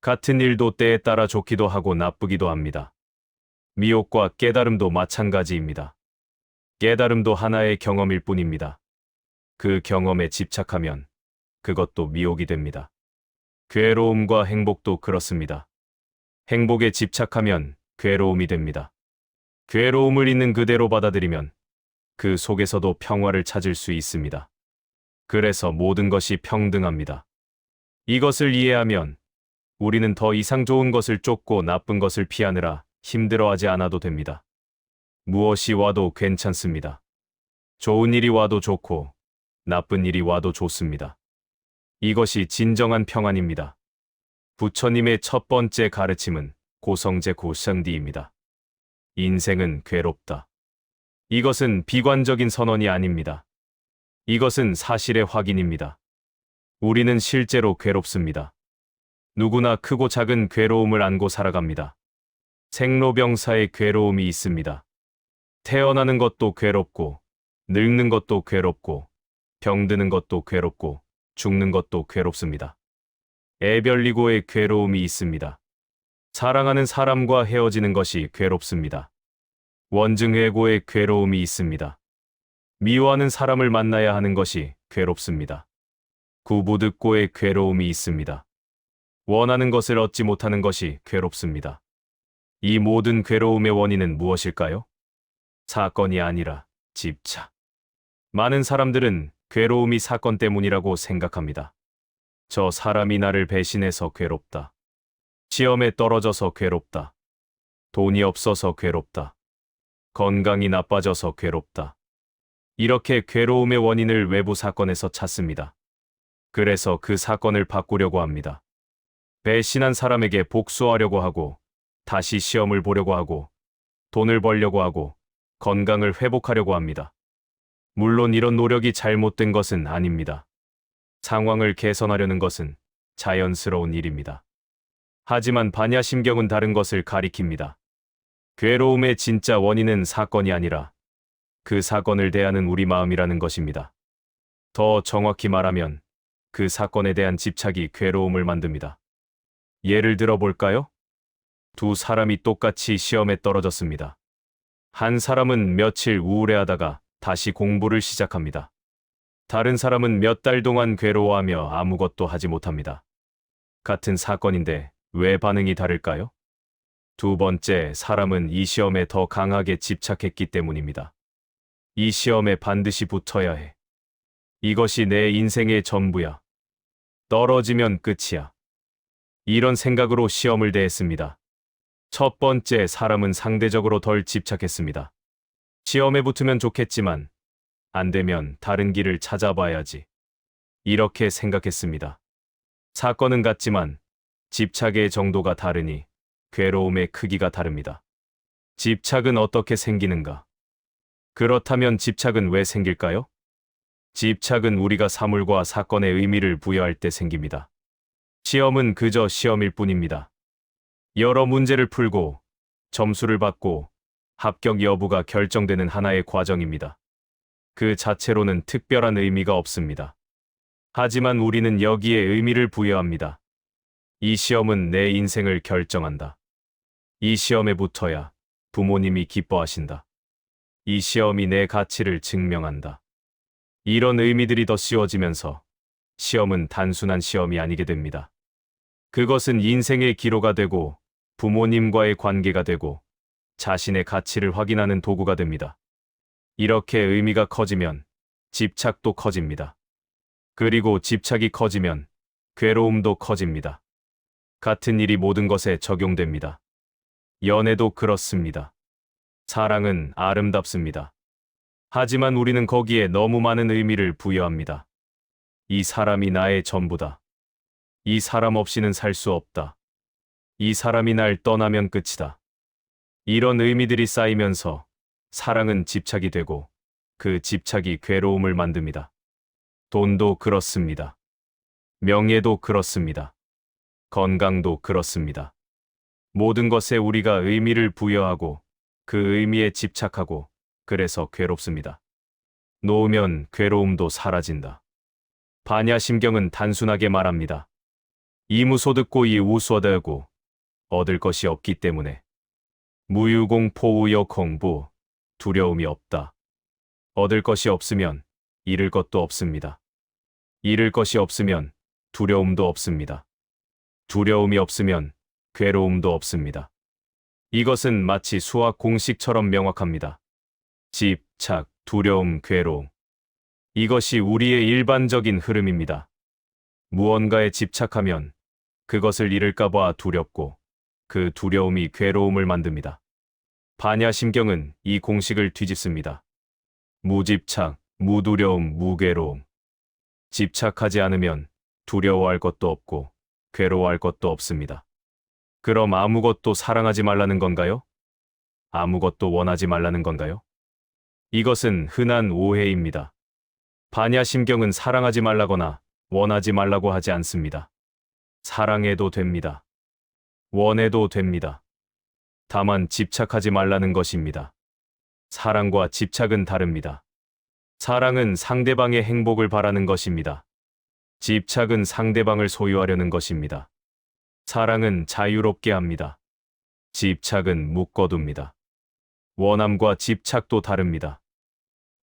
같은 일도 때에 따라 좋기도 하고 나쁘기도 합니다. 미혹과 깨달음도 마찬가지입니다. 깨달음도 하나의 경험일 뿐입니다. 그 경험에 집착하면 그것도 미혹이 됩니다. 괴로움과 행복도 그렇습니다. 행복에 집착하면 괴로움이 됩니다. 괴로움을 있는 그대로 받아들이면 그 속에서도 평화를 찾을 수 있습니다. 그래서 모든 것이 평등합니다. 이것을 이해하면 우리는 더 이상 좋은 것을 쫓고 나쁜 것을 피하느라 힘들어하지 않아도 됩니다. 무엇이 와도 괜찮습니다. 좋은 일이 와도 좋고 나쁜 일이 와도 좋습니다. 이것이 진정한 평안입니다. 부처님의 첫 번째 가르침은 고성제 고상디입니다. 인생은 괴롭다. 이것은 비관적인 선언이 아닙니다. 이것은 사실의 확인입니다. 우리는 실제로 괴롭습니다. 누구나 크고 작은 괴로움을 안고 살아갑니다. 생로병사의 괴로움이 있습니다. 태어나는 것도 괴롭고, 늙는 것도 괴롭고, 병드는 것도 괴롭고, 죽는 것도 괴롭습니다. 애별리고의 괴로움이 있습니다. 사랑하는 사람과 헤어지는 것이 괴롭습니다. 원증회고의 괴로움이 있습니다. 미워하는 사람을 만나야 하는 것이 괴롭습니다. 구부득고의 괴로움이 있습니다. 원하는 것을 얻지 못하는 것이 괴롭습니다. 이 모든 괴로움의 원인은 무엇일까요? 사건이 아니라 집착. 많은 사람들은 괴로움이 사건 때문이라고 생각합니다. 저 사람이 나를 배신해서 괴롭다. 시험에 떨어져서 괴롭다. 돈이 없어서 괴롭다. 건강이 나빠져서 괴롭다. 이렇게 괴로움의 원인을 외부 사건에서 찾습니다. 그래서 그 사건을 바꾸려고 합니다. 배신한 사람에게 복수하려고 하고, 다시 시험을 보려고 하고, 돈을 벌려고 하고, 건강을 회복하려고 합니다. 물론 이런 노력이 잘못된 것은 아닙니다. 상황을 개선하려는 것은 자연스러운 일입니다. 하지만 반야심경은 다른 것을 가리킵니다. 괴로움의 진짜 원인은 사건이 아니라 그 사건을 대하는 우리 마음이라는 것입니다. 더 정확히 말하면 그 사건에 대한 집착이 괴로움을 만듭니다. 예를 들어 볼까요? 두 사람이 똑같이 시험에 떨어졌습니다. 한 사람은 며칠 우울해하다가 다시 공부를 시작합니다. 다른 사람은 몇 달 동안 괴로워하며 아무것도 하지 못합니다. 같은 사건인데 왜 반응이 다를까요? 두 번째 사람은 이 시험에 더 강하게 집착했기 때문입니다. 이 시험에 반드시 붙어야 해. 이것이 내 인생의 전부야. 떨어지면 끝이야. 이런 생각으로 시험을 대했습니다. 첫 번째 사람은 상대적으로 덜 집착했습니다. 시험에 붙으면 좋겠지만 안 되면 다른 길을 찾아봐야지. 이렇게 생각했습니다. 사건은 같지만 집착의 정도가 다르니 괴로움의 크기가 다릅니다. 집착은 어떻게 생기는가? 그렇다면 집착은 왜 생길까요? 집착은 우리가 사물과 사건에 의미를 부여할 때 생깁니다. 시험은 그저 시험일 뿐입니다. 여러 문제를 풀고 점수를 받고 합격 여부가 결정되는 하나의 과정입니다. 그 자체로는 특별한 의미가 없습니다. 하지만 우리는 여기에 의미를 부여합니다. 이 시험은 내 인생을 결정한다. 이 시험에 붙어야 부모님이 기뻐하신다. 이 시험이 내 가치를 증명한다. 이런 의미들이 더 씌워지면서 시험은 단순한 시험이 아니게 됩니다. 그것은 인생의 기로가 되고 부모님과의 관계가 되고 자신의 가치를 확인하는 도구가 됩니다. 이렇게 의미가 커지면 집착도 커집니다. 그리고 집착이 커지면 괴로움도 커집니다. 같은 일이 모든 것에 적용됩니다. 연애도 그렇습니다. 사랑은 아름답습니다. 하지만 우리는 거기에 너무 많은 의미를 부여합니다. 이 사람이 나의 전부다. 이 사람 없이는 살 수 없다. 이 사람이 날 떠나면 끝이다. 이런 의미들이 쌓이면서 사랑은 집착이 되고 그 집착이 괴로움을 만듭니다. 돈도 그렇습니다. 명예도 그렇습니다. 건강도 그렇습니다. 모든 것에 우리가 의미를 부여하고 그 의미에 집착하고 그래서 괴롭습니다. 놓으면 괴로움도 사라진다. 반야심경은 단순하게 말합니다. 이무소듣고 이우수어다고 얻을 것이 없기 때문에 무유공포우여공부 두려움이 없다. 얻을 것이 없으면 잃을 것도 없습니다. 잃을 것이 없으면 두려움도 없습니다. 두려움이 없으면 괴로움도 없습니다. 이것은 마치 수학 공식처럼 명확합니다. 집착, 두려움, 괴로움. 이것이 우리의 일반적인 흐름입니다. 무언가에 집착하면 그것을 잃을까봐 두렵고 그 두려움이 괴로움을 만듭니다. 반야심경은 이 공식을 뒤집습니다. 무집착, 무두려움, 무괴로움. 집착하지 않으면 두려워할 것도 없고 괴로워할 것도 없습니다. 그럼 아무것도 사랑하지 말라는 건가요? 아무것도 원하지 말라는 건가요? 이것은 흔한 오해입니다. 반야심경은 사랑하지 말라거나 원하지 말라고 하지 않습니다. 사랑해도 됩니다. 원해도 됩니다. 다만 집착하지 말라는 것입니다. 사랑과 집착은 다릅니다. 사랑은 상대방의 행복을 바라는 것입니다. 집착은 상대방을 소유하려는 것입니다. 사랑은 자유롭게 합니다. 집착은 묶어둡니다. 원함과 집착도 다릅니다.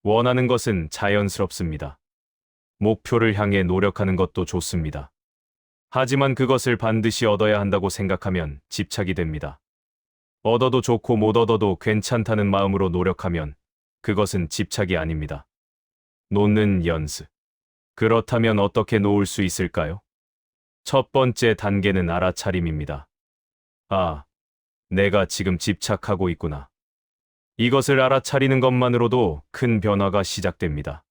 원하는 것은 자연스럽습니다. 목표를 향해 노력하는 것도 좋습니다. 하지만 그것을 반드시 얻어야 한다고 생각하면 집착이 됩니다. 얻어도 좋고 못 얻어도 괜찮다는 마음으로 노력하면 그것은 집착이 아닙니다. 놓는 연습. 그렇다면 어떻게 놓을 수 있을까요? 첫 번째 단계는 알아차림입니다. 아, 내가 지금 집착하고 있구나. 이것을 알아차리는 것만으로도 큰 변화가 시작됩니다.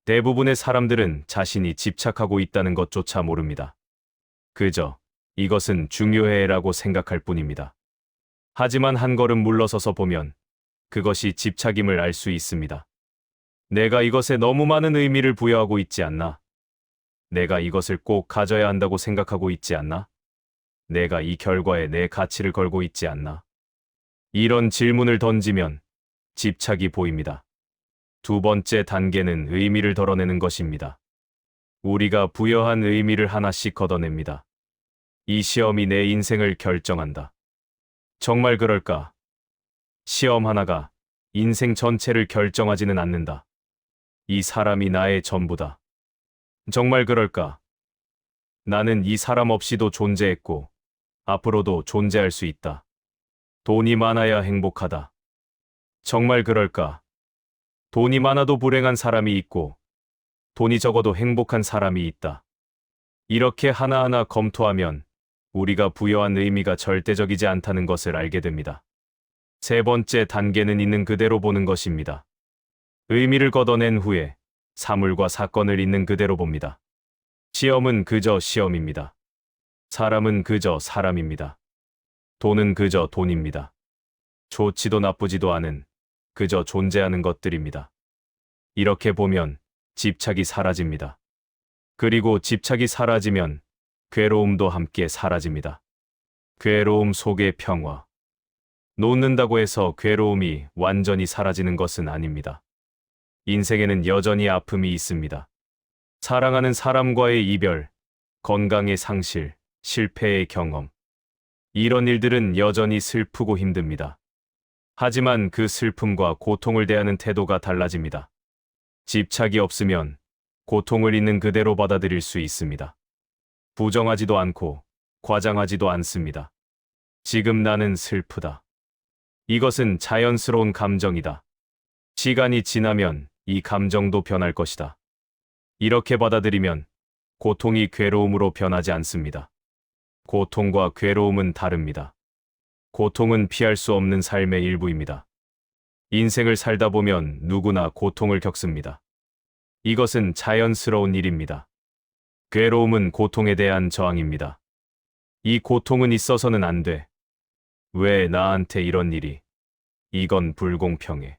대부분의 사람들은 자신이 집착하고 있다는 것조차 모릅니다. 그저 이것은 중요해라고 생각할 뿐입니다. 하지만 한 걸음 물러서서 보면 그것이 집착임을 알 수 있습니다. 내가 이것에 너무 많은 의미를 부여하고 있지 않나? 내가 이것을 꼭 가져야 한다고 생각하고 있지 않나? 내가 이 결과에 내 가치를 걸고 있지 않나? 이런 질문을 던지면 집착이 보입니다. 두 번째 단계는 의미를 덜어내는 것입니다. 우리가 부여한 의미를 하나씩 걷어냅니다. 이 시험이 내 인생을 결정한다. 정말 그럴까? 시험 하나가 인생 전체를 결정하지는 않는다. 이 사람이 나의 전부다. 정말 그럴까? 나는 이 사람 없이도 존재했고, 앞으로도 존재할 수 있다. 돈이 많아야 행복하다. 정말 그럴까? 돈이 많아도 불행한 사람이 있고, 돈이 적어도 행복한 사람이 있다. 이렇게 하나하나 검토하면 우리가 부여한 의미가 절대적이지 않다는 것을 알게 됩니다. 세 번째 단계는 있는 그대로 보는 것입니다. 의미를 걷어낸 후에 사물과 사건을 있는 그대로 봅니다. 시험은 그저 시험입니다. 사람은 그저 사람입니다. 돈은 그저 돈입니다. 좋지도 나쁘지도 않은 그저 존재하는 것들입니다. 이렇게 보면 집착이 사라집니다. 그리고 집착이 사라지면 괴로움도 함께 사라집니다. 괴로움 속의 평화. 놓는다고 해서 괴로움이 완전히 사라지는 것은 아닙니다. 인생에는 여전히 아픔이 있습니다. 사랑하는 사람과의 이별, 건강의 상실, 실패의 경험. 이런 일들은 여전히 슬프고 힘듭니다. 하지만 그 슬픔과 고통을 대하는 태도가 달라집니다. 집착이 없으면 고통을 있는 그대로 받아들일 수 있습니다. 부정하지도 않고 과장하지도 않습니다. 지금 나는 슬프다. 이것은 자연스러운 감정이다. 시간이 지나면 이 감정도 변할 것이다. 이렇게 받아들이면 고통이 괴로움으로 변하지 않습니다. 고통과 괴로움은 다릅니다. 고통은 피할 수 없는 삶의 일부입니다. 인생을 살다 보면 누구나 고통을 겪습니다. 이것은 자연스러운 일입니다. 괴로움은 고통에 대한 저항입니다. 이 고통은 있어서는 안 돼. 왜 나한테 이런 일이? 이건 불공평해.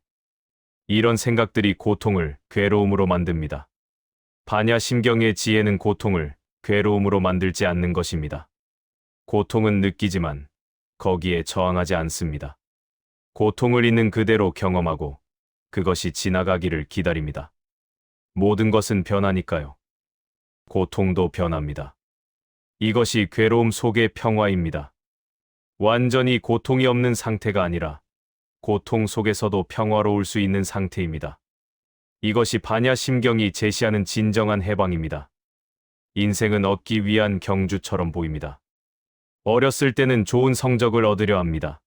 이런 생각들이 고통을 괴로움으로 만듭니다. 반야심경의 지혜는 고통을 괴로움으로 만들지 않는 것입니다. 고통은 느끼지만 거기에 저항하지 않습니다. 고통을 있는 그대로 경험하고 그것이 지나가기를 기다립니다. 모든 것은 변하니까요. 고통도 변합니다. 이것이 괴로움 속의 평화입니다. 완전히 고통이 없는 상태가 아니라 고통 속에서도 평화로울 수 있는 상태입니다. 이것이 반야심경이 제시하는 진정한 해방입니다. 인생은 얻기 위한 경주처럼 보입니다. 어렸을 때는 좋은 성적을 얻으려 합니다.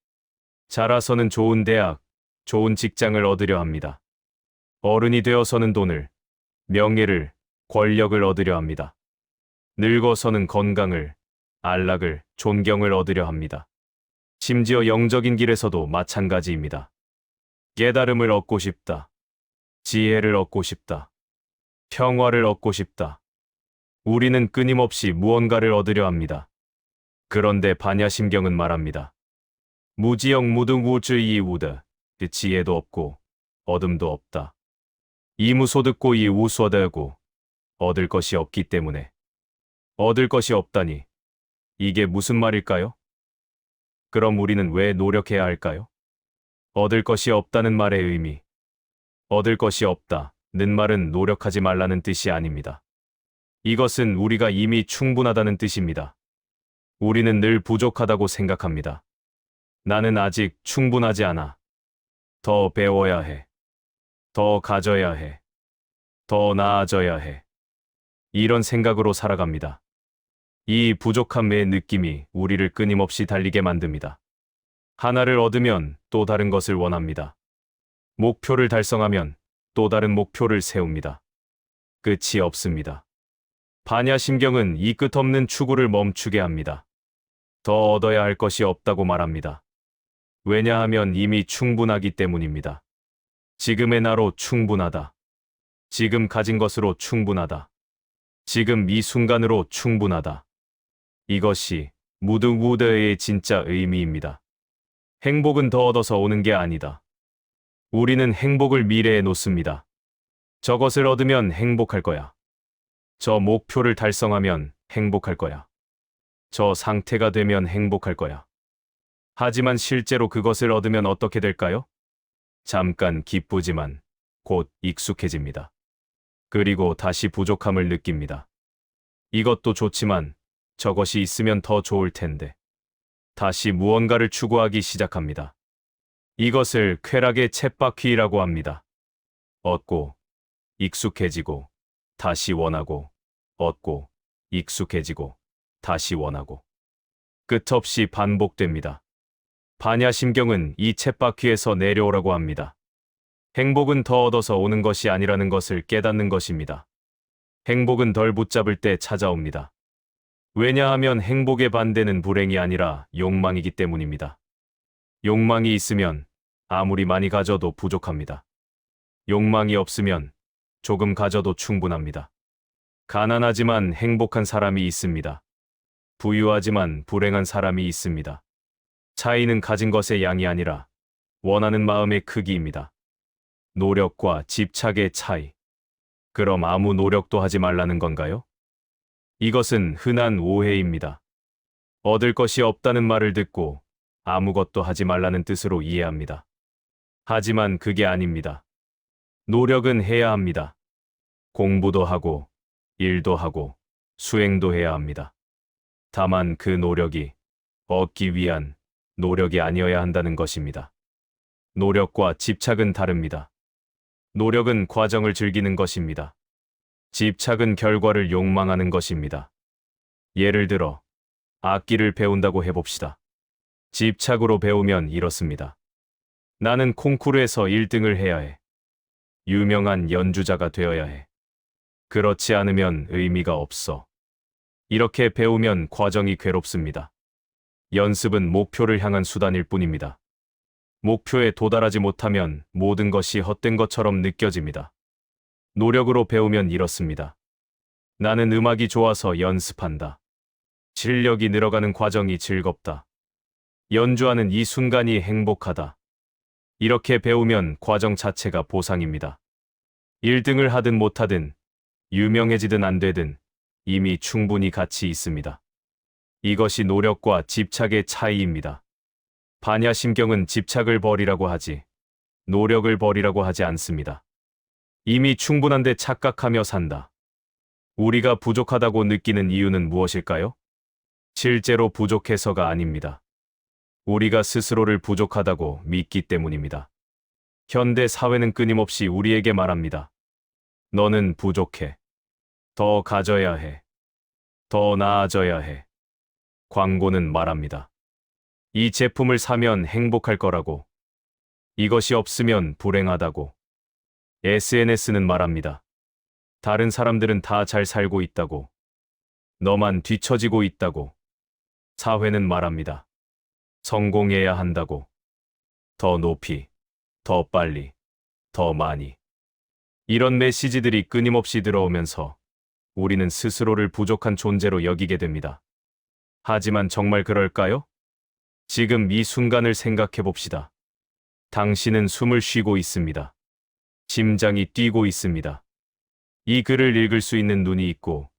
자라서는 좋은 대학, 좋은 직장을 얻으려 합니다. 어른이 되어서는 돈을, 명예를, 권력을 얻으려 합니다. 늙어서는 건강을, 안락을, 존경을 얻으려 합니다. 심지어 영적인 길에서도 마찬가지입니다. 깨달음을 얻고 싶다. 지혜를 얻고 싶다. 평화를 얻고 싶다. 우리는 끊임없이 무언가를 얻으려 합니다. 그런데 반야심경은 말합니다. 무지영 무등우주이 우드, 그 지혜도 없고 어둠도 없다. 이무소듣고 이 우수하다고 얻을 것이 없기 때문에. 얻을 것이 없다니. 이게 무슨 말일까요? 그럼 우리는 왜 노력해야 할까요? 얻을 것이 없다는 말의 의미. 얻을 것이 없다는 말은 노력하지 말라는 뜻이 아닙니다. 이것은 우리가 이미 충분하다는 뜻입니다. 우리는 늘 부족하다고 생각합니다. 나는 아직 충분하지 않아. 더 배워야 해. 더 가져야 해. 더 나아져야 해. 이런 생각으로 살아갑니다. 이 부족함의 느낌이 우리를 끊임없이 달리게 만듭니다. 하나를 얻으면 또 다른 것을 원합니다. 목표를 달성하면 또 다른 목표를 세웁니다. 끝이 없습니다. 반야심경은 이 끝없는 추구를 멈추게 합니다. 더 얻어야 할 것이 없다고 말합니다. 왜냐하면 이미 충분하기 때문입니다. 지금의 나로 충분하다. 지금 가진 것으로 충분하다. 지금 이 순간으로 충분하다. 이것이 무드우드의 진짜 의미입니다. 행복은 더 얻어서 오는 게 아니다. 우리는 행복을 미래에 놓습니다. 저것을 얻으면 행복할 거야. 저 목표를 달성하면 행복할 거야. 저 상태가 되면 행복할 거야. 하지만 실제로 그것을 얻으면 어떻게 될까요? 잠깐 기쁘지만 곧 익숙해집니다. 그리고 다시 부족함을 느낍니다. 이것도 좋지만 저것이 있으면 더 좋을 텐데. 다시 무언가를 추구하기 시작합니다. 이것을 쾌락의 쳇바퀴라고 합니다. 얻고, 익숙해지고, 다시 원하고, 얻고, 익숙해지고, 다시 원하고. 끝없이 반복됩니다. 반야심경은 이 쳇바퀴에서 내려오라고 합니다. 행복은 더 얻어서 오는 것이 아니라는 것을 깨닫는 것입니다. 행복은 덜 붙잡을 때 찾아옵니다. 왜냐하면 행복의 반대는 불행이 아니라 욕망이기 때문입니다. 욕망이 있으면 아무리 많이 가져도 부족합니다. 욕망이 없으면 조금 가져도 충분합니다. 가난하지만 행복한 사람이 있습니다. 부유하지만 불행한 사람이 있습니다. 차이는 가진 것의 양이 아니라 원하는 마음의 크기입니다. 노력과 집착의 차이. 그럼 아무 노력도 하지 말라는 건가요? 이것은 흔한 오해입니다. 얻을 것이 없다는 말을 듣고 아무것도 하지 말라는 뜻으로 이해합니다. 하지만 그게 아닙니다. 노력은 해야 합니다. 공부도 하고, 일도 하고, 수행도 해야 합니다. 다만 그 노력이 얻기 위한 노력이 아니어야 한다는 것입니다. 노력과 집착은 다릅니다. 노력은 과정을 즐기는 것입니다. 집착은 결과를 욕망하는 것입니다. 예를 들어, 악기를 배운다고 해봅시다. 집착으로 배우면 이렇습니다. 나는 콩쿠르에서 1등을 해야 해. 유명한 연주자가 되어야 해. 그렇지 않으면 의미가 없어. 이렇게 배우면 과정이 괴롭습니다. 연습은 목표를 향한 수단일 뿐입니다. 목표에 도달하지 못하면 모든 것이 헛된 것처럼 느껴집니다. 노력으로 배우면 이렇습니다. 나는 음악이 좋아서 연습한다. 실력이 늘어가는 과정이 즐겁다. 연주하는 이 순간이 행복하다. 이렇게 배우면 과정 자체가 보상입니다. 1등을 하든 못하든, 유명해지든 안 되든 이미 충분히 가치 있습니다. 이것이 노력과 집착의 차이입니다. 반야심경은 집착을 버리라고 하지, 노력을 버리라고 하지 않습니다. 이미 충분한데 착각하며 산다. 우리가 부족하다고 느끼는 이유는 무엇일까요? 실제로 부족해서가 아닙니다. 우리가 스스로를 부족하다고 믿기 때문입니다. 현대 사회는 끊임없이 우리에게 말합니다. 너는 부족해. 더 가져야 해. 더 나아져야 해. 광고는 말합니다. 이 제품을 사면 행복할 거라고. 이것이 없으면 불행하다고. SNS는 말합니다. 다른 사람들은 다 잘 살고 있다고. 너만 뒤처지고 있다고. 사회는 말합니다. 성공해야 한다고. 더 높이, 더 빨리, 더 많이. 이런 메시지들이 끊임없이 들어오면서 우리는 스스로를 부족한 존재로 여기게 됩니다. 하지만 정말 그럴까요? 지금 이 순간을 생각해 봅시다. 당신은 숨을 쉬고 있습니다. 심장이 뛰고 있습니다. 이 글을 읽을 수 있는 눈이 있고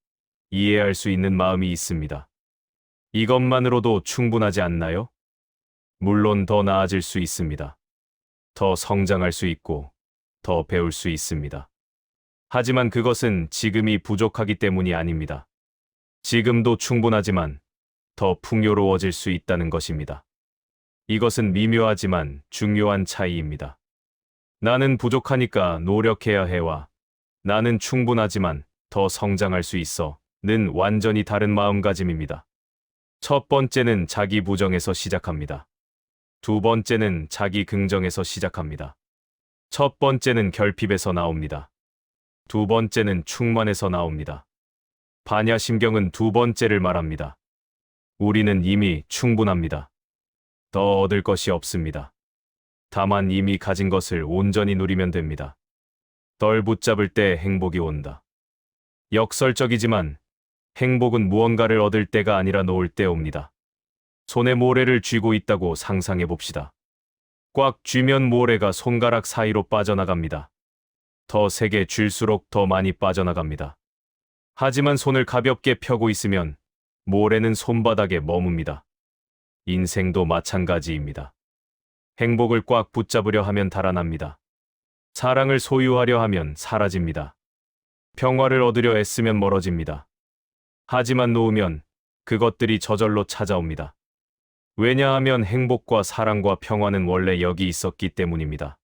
이해할 수 있는 마음이 있습니다. 이것만으로도 충분하지 않나요? 물론 더 나아질 수 있습니다. 더 성장할 수 있고 더 배울 수 있습니다. 하지만 그것은 지금이 부족하기 때문이 아닙니다. 지금도 충분하지만 더 풍요로워질 수 있다는 것입니다. 이것은 미묘하지만 중요한 차이입니다. 나는 부족하니까 노력해야 해와 나는 충분하지만 더 성장할 수 있어는 완전히 다른 마음가짐입니다. 첫 번째는 자기 부정에서 시작합니다. 두 번째는 자기 긍정에서 시작합니다. 첫 번째는 결핍에서 나옵니다. 두 번째는 충만에서 나옵니다. 반야심경은 두 번째를 말합니다. 우리는 이미 충분합니다. 더 얻을 것이 없습니다. 다만 이미 가진 것을 온전히 누리면 됩니다. 덜 붙잡을 때 행복이 온다. 역설적이지만 행복은 무언가를 얻을 때가 아니라 놓을 때 옵니다. 손에 모래를 쥐고 있다고 상상해 봅시다. 꽉 쥐면 모래가 손가락 사이로 빠져나갑니다. 더 세게 쥘수록 더 많이 빠져나갑니다. 하지만 손을 가볍게 펴고 있으면 모래는 손바닥에 머뭅니다. 인생도 마찬가지입니다. 행복을 꽉 붙잡으려 하면 달아납니다. 사랑을 소유하려 하면 사라집니다. 평화를 얻으려 애쓰면 멀어집니다. 하지만 놓으면 그것들이 저절로 찾아옵니다. 왜냐하면 행복과 사랑과 평화는 원래 여기 있었기 때문입니다.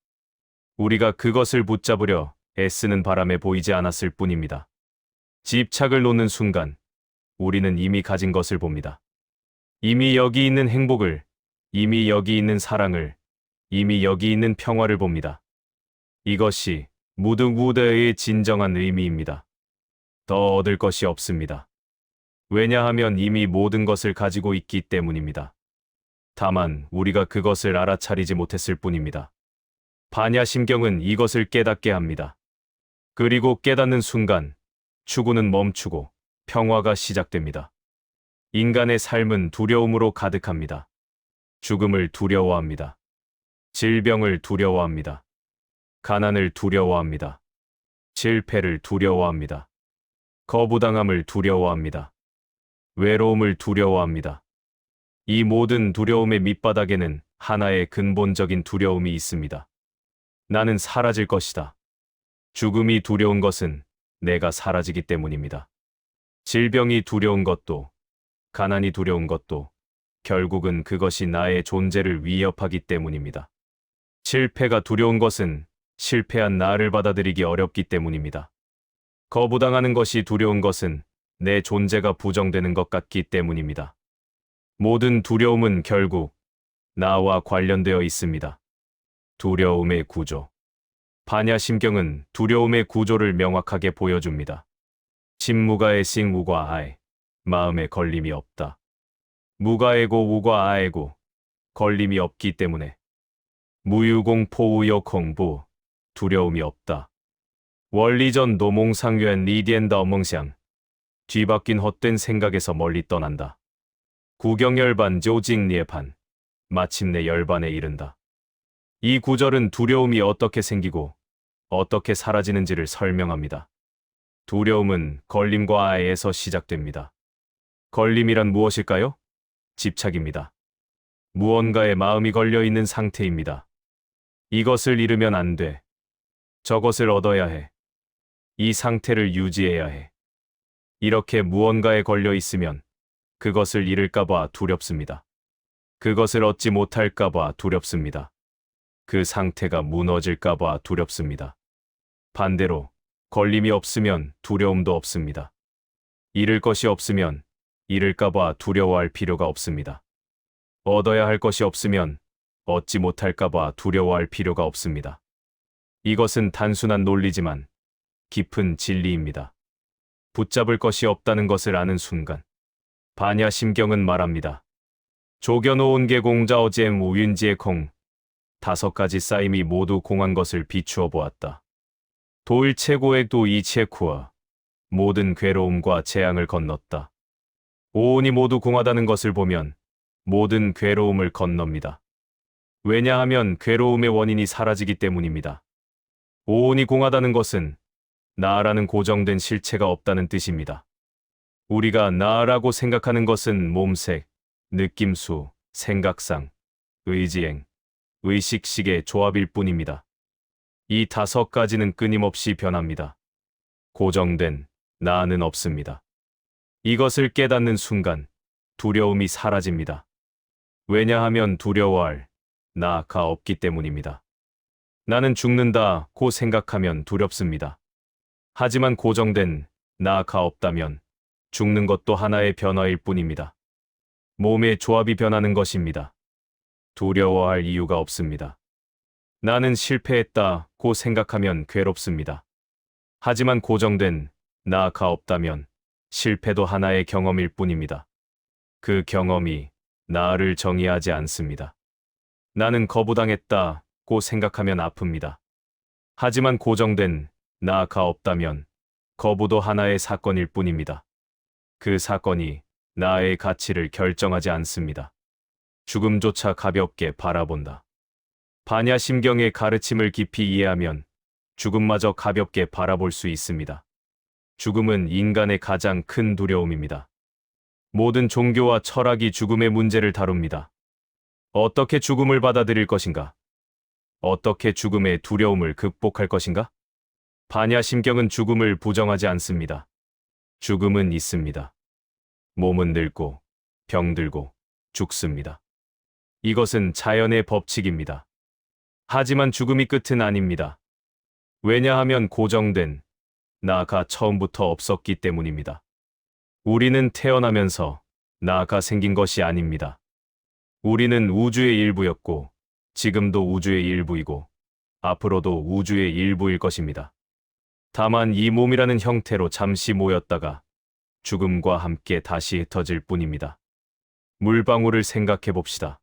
우리가 그것을 붙잡으려 애쓰는 바람에 보이지 않았을 뿐입니다. 집착을 놓는 순간 우리는 이미 가진 것을 봅니다. 이미 여기 있는 행복을, 이미 여기 있는 사랑을, 이미 여기 있는 평화를 봅니다. 이것이 무드의 진정한 의미입니다. 더 얻을 것이 없습니다. 왜냐하면 이미 모든 것을 가지고 있기 때문입니다. 다만 우리가 그것을 알아차리지 못했을 뿐입니다. 반야심경은 이것을 깨닫게 합니다. 그리고 깨닫는 순간 추구는 멈추고 평화가 시작됩니다. 인간의 삶은 두려움으로 가득합니다. 죽음을 두려워합니다. 질병을 두려워합니다. 가난을 두려워합니다. 실패를 두려워합니다. 거부당함을 두려워합니다. 외로움을 두려워합니다. 이 모든 두려움의 밑바닥에는 하나의 근본적인 두려움이 있습니다. 나는 사라질 것이다. 죽음이 두려운 것은 내가 사라지기 때문입니다. 질병이 두려운 것도, 가난이 두려운 것도 결국은 그것이 나의 존재를 위협하기 때문입니다. 실패가 두려운 것은 실패한 나를 받아들이기 어렵기 때문입니다. 거부당하는 것이 두려운 것은 내 존재가 부정되는 것 같기 때문입니다. 모든 두려움은 결국 나와 관련되어 있습니다. 두려움의 구조. 반야심경은 두려움의 구조를 명확하게 보여줍니다. 침무가의 싱우과 아에, 마음에 걸림이 없다. 무가에고 우과 아에고, 걸림이 없기 때문에. 무유공포우여콩부, 두려움이 없다. 원리전 노몽상유엔 리디엔더 멍샹, 뒤바뀐 헛된 생각에서 멀리 떠난다. 구경열반 조직리에판, 마침내 열반에 이른다. 이 구절은 두려움이 어떻게 생기고 어떻게 사라지는지를 설명합니다. 두려움은 걸림과 아에에서 시작됩니다. 걸림이란 무엇일까요? 집착입니다. 무언가에 마음이 걸려 있는 상태입니다. 이것을 잃으면 안 돼. 저것을 얻어야 해. 이 상태를 유지해야 해. 이렇게 무언가에 걸려 있으면 그것을 잃을까봐 두렵습니다. 그것을 얻지 못할까봐 두렵습니다. 그 상태가 무너질까봐 두렵습니다. 반대로 걸림이 없으면 두려움도 없습니다. 잃을 것이 없으면 잃을까봐 두려워할 필요가 없습니다. 얻어야 할 것이 없으면 얻지 못할까봐 두려워할 필요가 없습니다. 이것은 단순한 논리지만 깊은 진리입니다. 붙잡을 것이 없다는 것을 아는 순간 반야심경은 말합니다. 조겨놓은 게 공자어잼 우윤지의 콩 5가지 쌓임이 모두 공한 것을 비추어 보았다. 도일 최고의 도이 체쿠와 모든 괴로움과 재앙을 건넜다. 오온이 모두 공하다는 것을 보면 모든 괴로움을 건넙니다. 왜냐하면 괴로움의 원인이 사라지기 때문입니다. 오온이 공하다는 것은 나라는 고정된 실체가 없다는 뜻입니다. 우리가 나라고 생각하는 것은 몸색, 느낌수, 생각상, 의지행, 의식식의 조합일 뿐입니다. 이 5가지는 끊임없이 변합니다. 고정된 나는 없습니다. 이것을 깨닫는 순간 두려움이 사라집니다. 왜냐하면 두려워할 나가 없기 때문입니다. 나는 죽는다고 생각하면 두렵습니다. 하지만 고정된 나가 없다면 죽는 것도 하나의 변화일 뿐입니다. 몸의 조합이 변하는 것입니다. 두려워할 이유가 없습니다. 나는 실패했다고 생각하면 괴롭습니다. 하지만 고정된 나가 없다면 실패도 하나의 경험일 뿐입니다. 그 경험이 나를 정의하지 않습니다. 나는 거부당했다고 생각하면 아픕니다. 하지만 고정된 나가 없다면 거부도 하나의 사건일 뿐입니다. 그 사건이 나의 가치를 결정하지 않습니다. 죽음조차 가볍게 바라본다. 반야심경의 가르침을 깊이 이해하면 죽음마저 가볍게 바라볼 수 있습니다. 죽음은 인간의 가장 큰 두려움입니다. 모든 종교와 철학이 죽음의 문제를 다룹니다. 어떻게 죽음을 받아들일 것인가? 어떻게 죽음의 두려움을 극복할 것인가? 반야심경은 죽음을 부정하지 않습니다. 죽음은 있습니다. 몸은 늙고 병들고 죽습니다. 이것은 자연의 법칙입니다. 하지만 죽음이 끝은 아닙니다. 왜냐하면 고정된 나가 처음부터 없었기 때문입니다. 우리는 태어나면서 나가 생긴 것이 아닙니다. 우리는 우주의 일부였고, 지금도 우주의 일부이고, 앞으로도 우주의 일부일 것입니다. 다만 이 몸이라는 형태로 잠시 모였다가 죽음과 함께 다시 흩어질 뿐입니다. 물방울을 생각해 봅시다.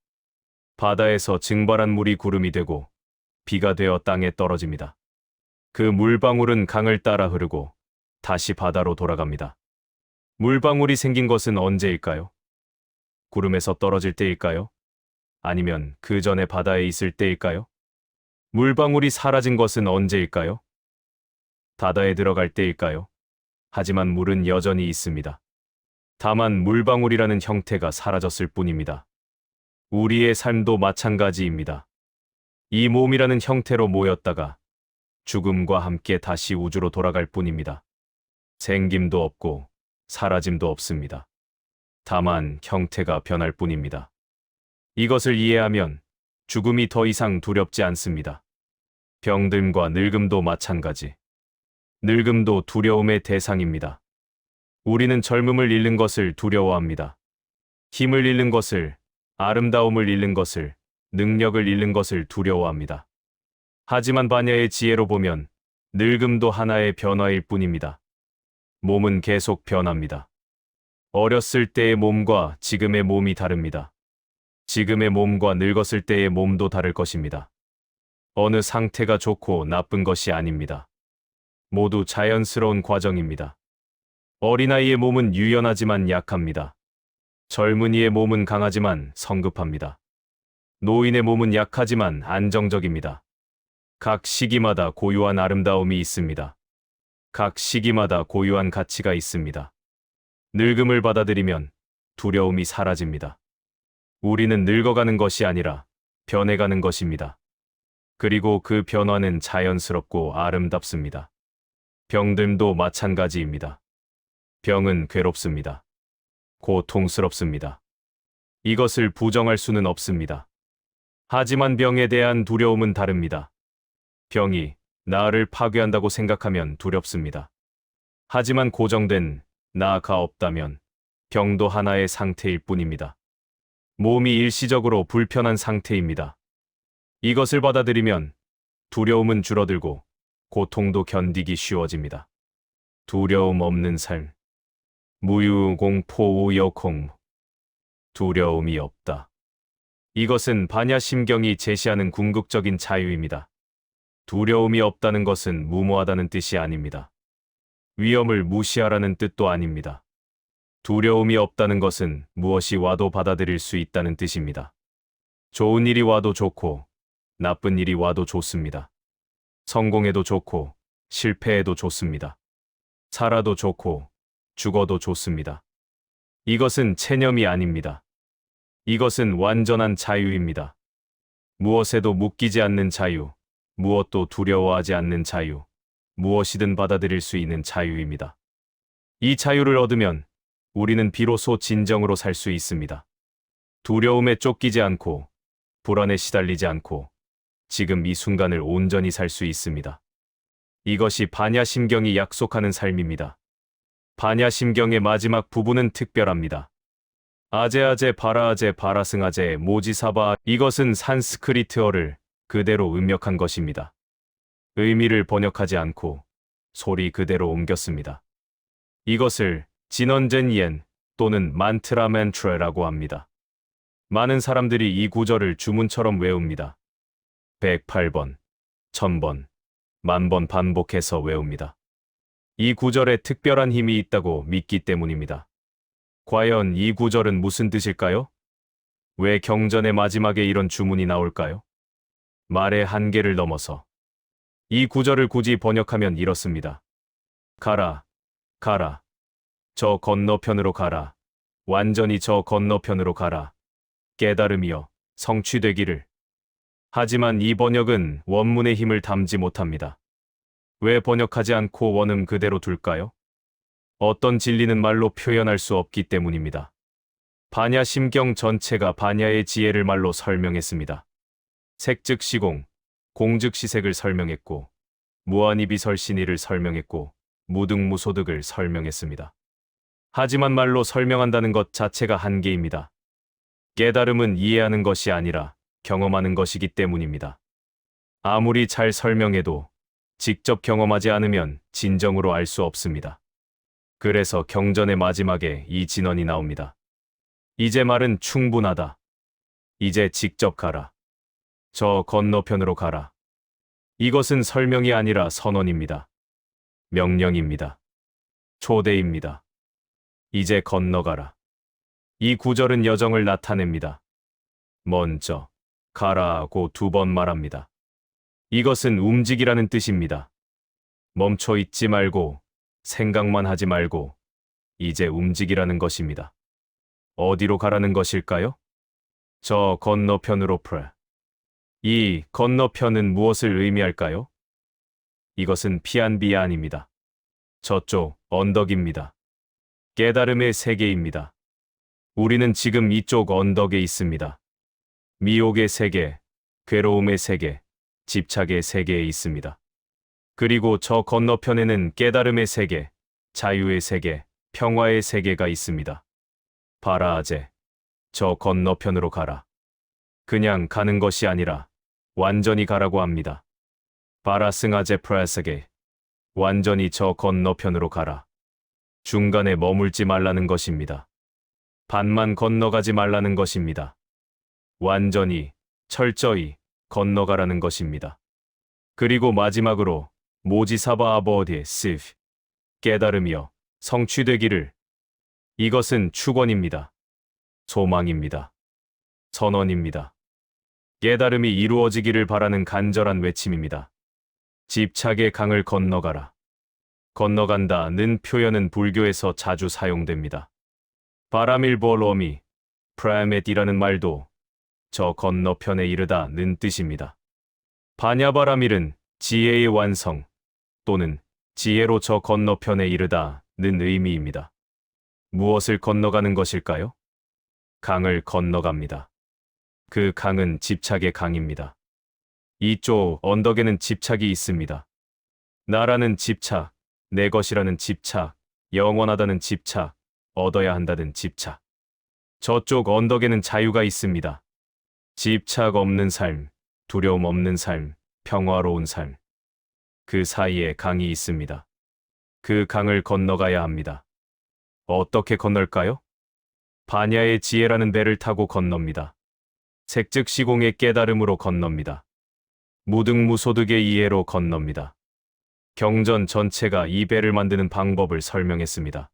바다에서 증발한 물이 구름이 되고 비가 되어 땅에 떨어집니다. 그 물방울은 강을 따라 흐르고 다시 바다로 돌아갑니다. 물방울이 생긴 것은 언제일까요? 구름에서 떨어질 때일까요? 아니면 그 전에 바다에 있을 때일까요? 물방울이 사라진 것은 언제일까요? 바다에 들어갈 때일까요? 하지만 물은 여전히 있습니다. 다만 물방울이라는 형태가 사라졌을 뿐입니다. 우리의 삶도 마찬가지입니다. 이 몸이라는 형태로 모였다가 죽음과 함께 다시 우주로 돌아갈 뿐입니다. 생김도 없고 사라짐도 없습니다. 다만 형태가 변할 뿐입니다. 이것을 이해하면 죽음이 더 이상 두렵지 않습니다. 병듦과 늙음도 마찬가지. 늙음도 두려움의 대상입니다. 우리는 젊음을 잃는 것을 두려워합니다. 힘을 잃는 것을, 아름다움을 잃는 것을, 능력을 잃는 것을 두려워합니다. 하지만 반야의 지혜로 보면 늙음도 하나의 변화일 뿐입니다. 몸은 계속 변합니다. 어렸을 때의 몸과 지금의 몸이 다릅니다. 지금의 몸과 늙었을 때의 몸도 다를 것입니다. 어느 상태가 좋고 나쁜 것이 아닙니다. 모두 자연스러운 과정입니다. 어린아이의 몸은 유연하지만 약합니다. 젊은이의 몸은 강하지만 성급합니다. 노인의 몸은 약하지만 안정적입니다. 각 시기마다 고유한 아름다움이 있습니다. 각 시기마다 고유한 가치가 있습니다. 늙음을 받아들이면 두려움이 사라집니다. 우리는 늙어가는 것이 아니라 변해가는 것입니다. 그리고 그 변화는 자연스럽고 아름답습니다. 병듦도 마찬가지입니다. 병은 괴롭습니다. 고통스럽습니다. 이것을 부정할 수는 없습니다. 하지만 병에 대한 두려움은 다릅니다. 병이 나를 파괴한다고 생각하면 두렵습니다. 하지만 고정된 나가 없다면 병도 하나의 상태일 뿐입니다. 몸이 일시적으로 불편한 상태입니다. 이것을 받아들이면 두려움은 줄어들고 고통도 견디기 쉬워집니다. 두려움 없는 삶. 무유공포우여공. 두려움이 없다. 이것은 반야심경이 제시하는 궁극적인 자유입니다. 두려움이 없다는 것은 무모하다는 뜻이 아닙니다. 위험을 무시하라는 뜻도 아닙니다. 두려움이 없다는 것은 무엇이 와도 받아들일 수 있다는 뜻입니다. 좋은 일이 와도 좋고 나쁜 일이 와도 좋습니다. 성공해도 좋고 실패해도 좋습니다. 살아도 좋고 죽어도 좋습니다. 이것은 체념이 아닙니다. 이것은 완전한 자유입니다. 무엇에도 묶이지 않는 자유, 무엇도 두려워하지 않는 자유, 무엇이든 받아들일 수 있는 자유입니다. 이 자유를 얻으면 우리는 비로소 진정으로 살 수 있습니다. 두려움에 쫓기지 않고 불안에 시달리지 않고 지금 이 순간을 온전히 살 수 있습니다. 이것이 반야심경이 약속하는 삶입니다. 반야심경의 마지막 부분은 특별합니다. 아제아제 바라아제 바라승아제 모지사바. 이것은 산스크리트어를 그대로 음역한 것입니다. 의미를 번역하지 않고 소리 그대로 옮겼습니다. 이것을 진언젠옌 또는 만트라 멘트레라고 합니다. 많은 사람들이 이 구절을 주문처럼 외웁니다. 108번, 1000번, 10,000번 반복해서 외웁니다. 이 구절에 특별한 힘이 있다고 믿기 때문입니다. 과연 이 구절은 무슨 뜻일까요? 왜 경전의 마지막에 이런 주문이 나올까요? 말의 한계를 넘어서 이 구절을 굳이 번역하면 이렇습니다. 가라, 가라. 저 건너편으로 가라. 완전히 저 건너편으로 가라. 깨달음이여, 성취되기를. 하지만 이 번역은 원문의 힘을 담지 못합니다. 왜 번역하지 않고 원음 그대로 둘까요? 어떤 진리는 말로 표현할 수 없기 때문입니다. 반야 심경 전체가 반야의 지혜를 말로 설명했습니다. 색즉 시공, 공즉 시색을 설명했고, 무한이비설신이를 설명했고, 무등무소득을 설명했습니다. 하지만 말로 설명한다는 것 자체가 한계입니다. 깨달음은 이해하는 것이 아니라 경험하는 것이기 때문입니다. 아무리 잘 설명해도 직접 경험하지 않으면 진정으로 알 수 없습니다. 그래서 경전의 마지막에 이 진언이 나옵니다. 이제 말은 충분하다. 이제 직접 가라. 저 건너편으로 가라. 이것은 설명이 아니라 선언입니다. 명령입니다. 초대입니다. 이제 건너가라. 이 구절은 여정을 나타냅니다. 먼저 가라고 2번 말합니다. 이것은 움직이라는 뜻입니다. 멈춰 있지 말고 생각만 하지 말고 이제 움직이라는 것입니다. 어디로 가라는 것일까요? 저 건너편으로 프레. 이 건너편은 무엇을 의미할까요? 이것은 피안비야 아닙니다. 저쪽 언덕입니다. 깨달음의 세계입니다. 우리는 지금 이쪽 언덕에 있습니다. 미혹의 세계, 괴로움의 세계, 집착의 세계에 있습니다. 그리고 저 건너편에는 깨달음의 세계, 자유의 세계, 평화의 세계가 있습니다. 바라아제, 저 건너편으로 가라. 그냥 가는 것이 아니라 완전히 가라고 합니다. 바라승아제 프라세게, 완전히 저 건너편으로 가라. 중간에 머물지 말라는 것입니다. 반만 건너가지 말라는 것입니다. 완전히, 철저히 건너가라는 것입니다. 그리고 마지막으로 모지사바 아버디의 시프, 깨달음이여 성취되기를. 이것은 축원입니다. 소망입니다. 선언입니다. 깨달음이 이루어지기를 바라는 간절한 외침입니다. 집착의 강을 건너가라. 건너간다는 표현은 불교에서 자주 사용됩니다. 바라밀볼로미, 프라메디라는 말도 저 건너편에 이르다는 뜻입니다. 바냐바라밀은 지혜의 완성 또는 지혜로 저 건너편에 이르다는 의미입니다. 무엇을 건너가는 것일까요? 강을 건너갑니다. 그 강은 집착의 강입니다. 이쪽 언덕에는 집착이 있습니다. 나라는 집착, 내 것이라는 집착, 영원하다는 집착, 얻어야 한다는 집착. 저쪽 언덕에는 자유가 있습니다. 집착 없는 삶, 두려움 없는 삶, 평화로운 삶. 그 사이에 강이 있습니다. 그 강을 건너가야 합니다. 어떻게 건널까요? 반야의 지혜라는 배를 타고 건넙니다. 색즉 시공의 깨달음으로 건넙니다. 무등무소득의 이해로 건넙니다. 경전 전체가 이 배를 만드는 방법을 설명했습니다.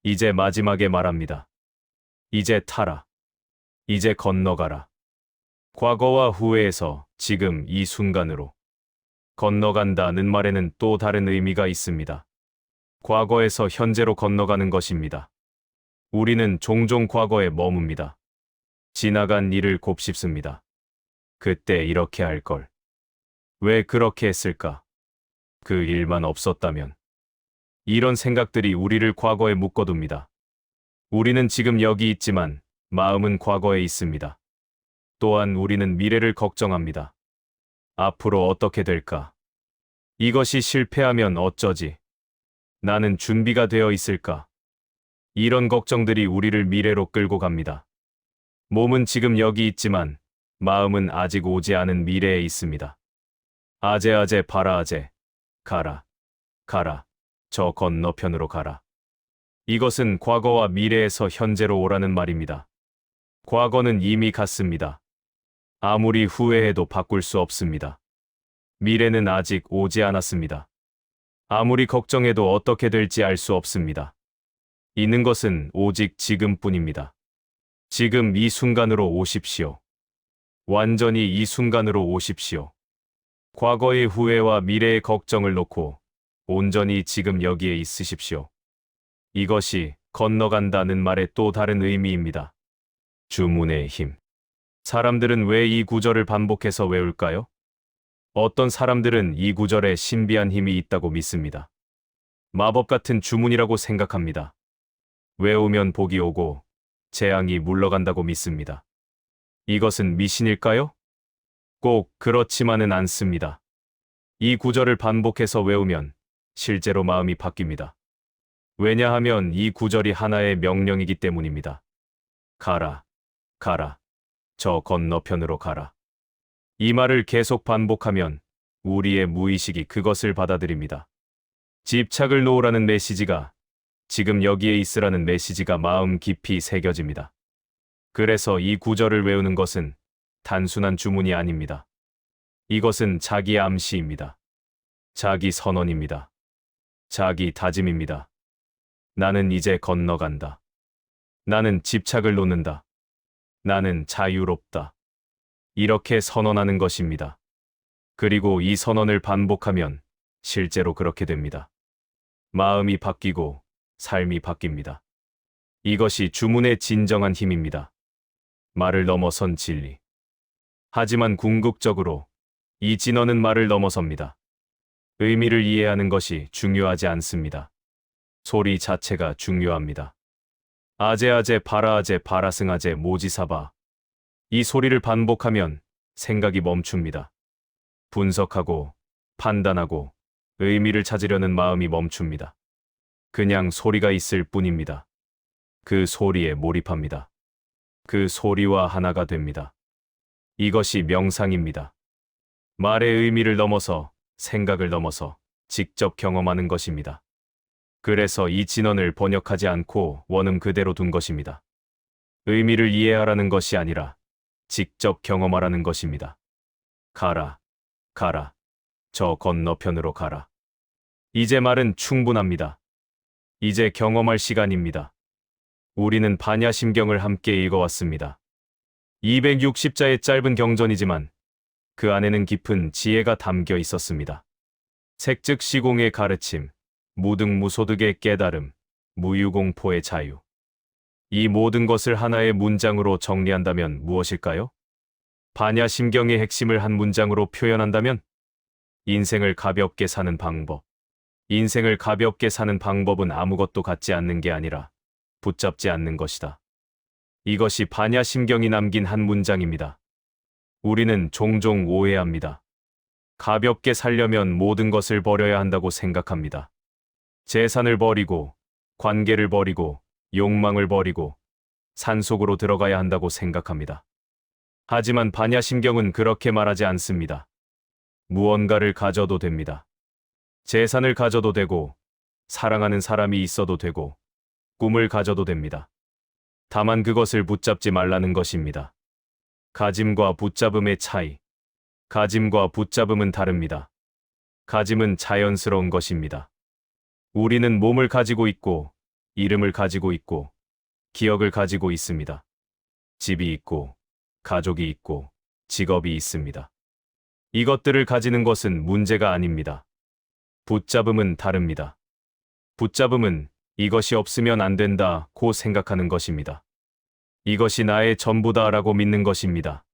이제 마지막에 말합니다. 이제 타라. 이제 건너가라. 과거와 후회에서 지금 이 순간으로 건너간다는 말에는 또 다른 의미가 있습니다. 과거에서 현재로 건너가는 것입니다. 우리는 종종 과거에 머뭅니다. 지나간 일을 곱씹습니다. 그때 이렇게 할 걸. 왜 그렇게 했을까? 그 일만 없었다면. 이런 생각들이 우리를 과거에 묶어둡니다. 우리는 지금 여기 있지만 마음은 과거에 있습니다. 또한 우리는 미래를 걱정합니다. 앞으로 어떻게 될까? 이것이 실패하면 어쩌지? 나는 준비가 되어 있을까? 이런 걱정들이 우리를 미래로 끌고 갑니다. 몸은 지금 여기 있지만 마음은 아직 오지 않은 미래에 있습니다. 아제아제 바라아제, 가라, 가라, 저 건너편으로 가라. 이것은 과거와 미래에서 현재로 오라는 말입니다. 과거는 이미 갔습니다. 아무리 후회해도 바꿀 수 없습니다. 미래는 아직 오지 않았습니다. 아무리 걱정해도 어떻게 될지 알 수 없습니다. 있는 것은 오직 지금뿐입니다. 지금 이 순간으로 오십시오. 완전히 이 순간으로 오십시오. 과거의 후회와 미래의 걱정을 놓고 온전히 지금 여기에 있으십시오. 이것이 건너간다는 말의 또 다른 의미입니다. 주문의 힘. 사람들은 왜 이 구절을 반복해서 외울까요? 어떤 사람들은 이 구절에 신비한 힘이 있다고 믿습니다. 마법 같은 주문이라고 생각합니다. 외우면 복이 오고 재앙이 물러간다고 믿습니다. 이것은 미신일까요? 꼭 그렇지만은 않습니다. 이 구절을 반복해서 외우면 실제로 마음이 바뀝니다. 왜냐하면 이 구절이 하나의 명령이기 때문입니다. 가라, 가라, 저 건너편으로 가라. 이 말을 계속 반복하면 우리의 무의식이 그것을 받아들입니다. 집착을 놓으라는 메시지가, 지금 여기에 있으라는 메시지가 마음 깊이 새겨집니다. 그래서 이 구절을 외우는 것은 단순한 주문이 아닙니다. 이것은 자기 암시입니다. 자기 선언입니다. 자기 다짐입니다. 나는 이제 건너간다. 나는 집착을 놓는다. 나는 자유롭다. 이렇게 선언하는 것입니다. 그리고 이 선언을 반복하면 실제로 그렇게 됩니다. 마음이 바뀌고 삶이 바뀝니다. 이것이 주문의 진정한 힘입니다. 말을 넘어선 진리. 하지만 궁극적으로 이 진언은 말을 넘어섭니다. 의미를 이해하는 것이 중요하지 않습니다. 소리 자체가 중요합니다. 아제아제 바라아제 바라승아제 모지사바. 이 소리를 반복하면 생각이 멈춥니다. 분석하고 판단하고 의미를 찾으려는 마음이 멈춥니다. 그냥 소리가 있을 뿐입니다. 그 소리에 몰입합니다. 그 소리와 하나가 됩니다. 이것이 명상입니다. 말의 의미를 넘어서 생각을 넘어서 직접 경험하는 것입니다. 그래서 이 진언을 번역하지 않고 원음 그대로 둔 것입니다. 의미를 이해하라는 것이 아니라 직접 경험하라는 것입니다. 가라, 가라, 저 건너편으로 가라. 이제 말은 충분합니다. 이제 경험할 시간입니다. 우리는 반야심경을 함께 읽어왔습니다. 260자의 짧은 경전이지만 그 안에는 깊은 지혜가 담겨 있었습니다. 색즉 시공의 가르침, 무등무소득의 깨달음, 무유공포의 자유. 이 모든 것을 하나의 문장으로 정리한다면 무엇일까요? 반야심경의 핵심을 한 문장으로 표현한다면 인생을 가볍게 사는 방법. 인생을 가볍게 사는 방법은 아무것도 갖지 않는 게 아니라 붙잡지 않는 것이다. 이것이 반야심경이 남긴 한 문장입니다. 우리는 종종 오해합니다. 가볍게 살려면 모든 것을 버려야 한다고 생각합니다. 재산을 버리고, 관계를 버리고, 욕망을 버리고, 산속으로 들어가야 한다고 생각합니다. 하지만 반야심경은 그렇게 말하지 않습니다. 무언가를 가져도 됩니다. 재산을 가져도 되고, 사랑하는 사람이 있어도 되고, 꿈을 가져도 됩니다. 다만 그것을 붙잡지 말라는 것입니다. 가짐과 붙잡음의 차이. 가짐과 붙잡음은 다릅니다. 가짐은 자연스러운 것입니다. 우리는 몸을 가지고 있고, 이름을 가지고 있고, 기억을 가지고 있습니다. 집이 있고, 가족이 있고, 직업이 있습니다. 이것들을 가지는 것은 문제가 아닙니다. 붙잡음은 다릅니다. 붙잡음은 이것이 없으면 안 된다고 생각하는 것입니다. 이것이 나의 전부다라고 믿는 것입니다.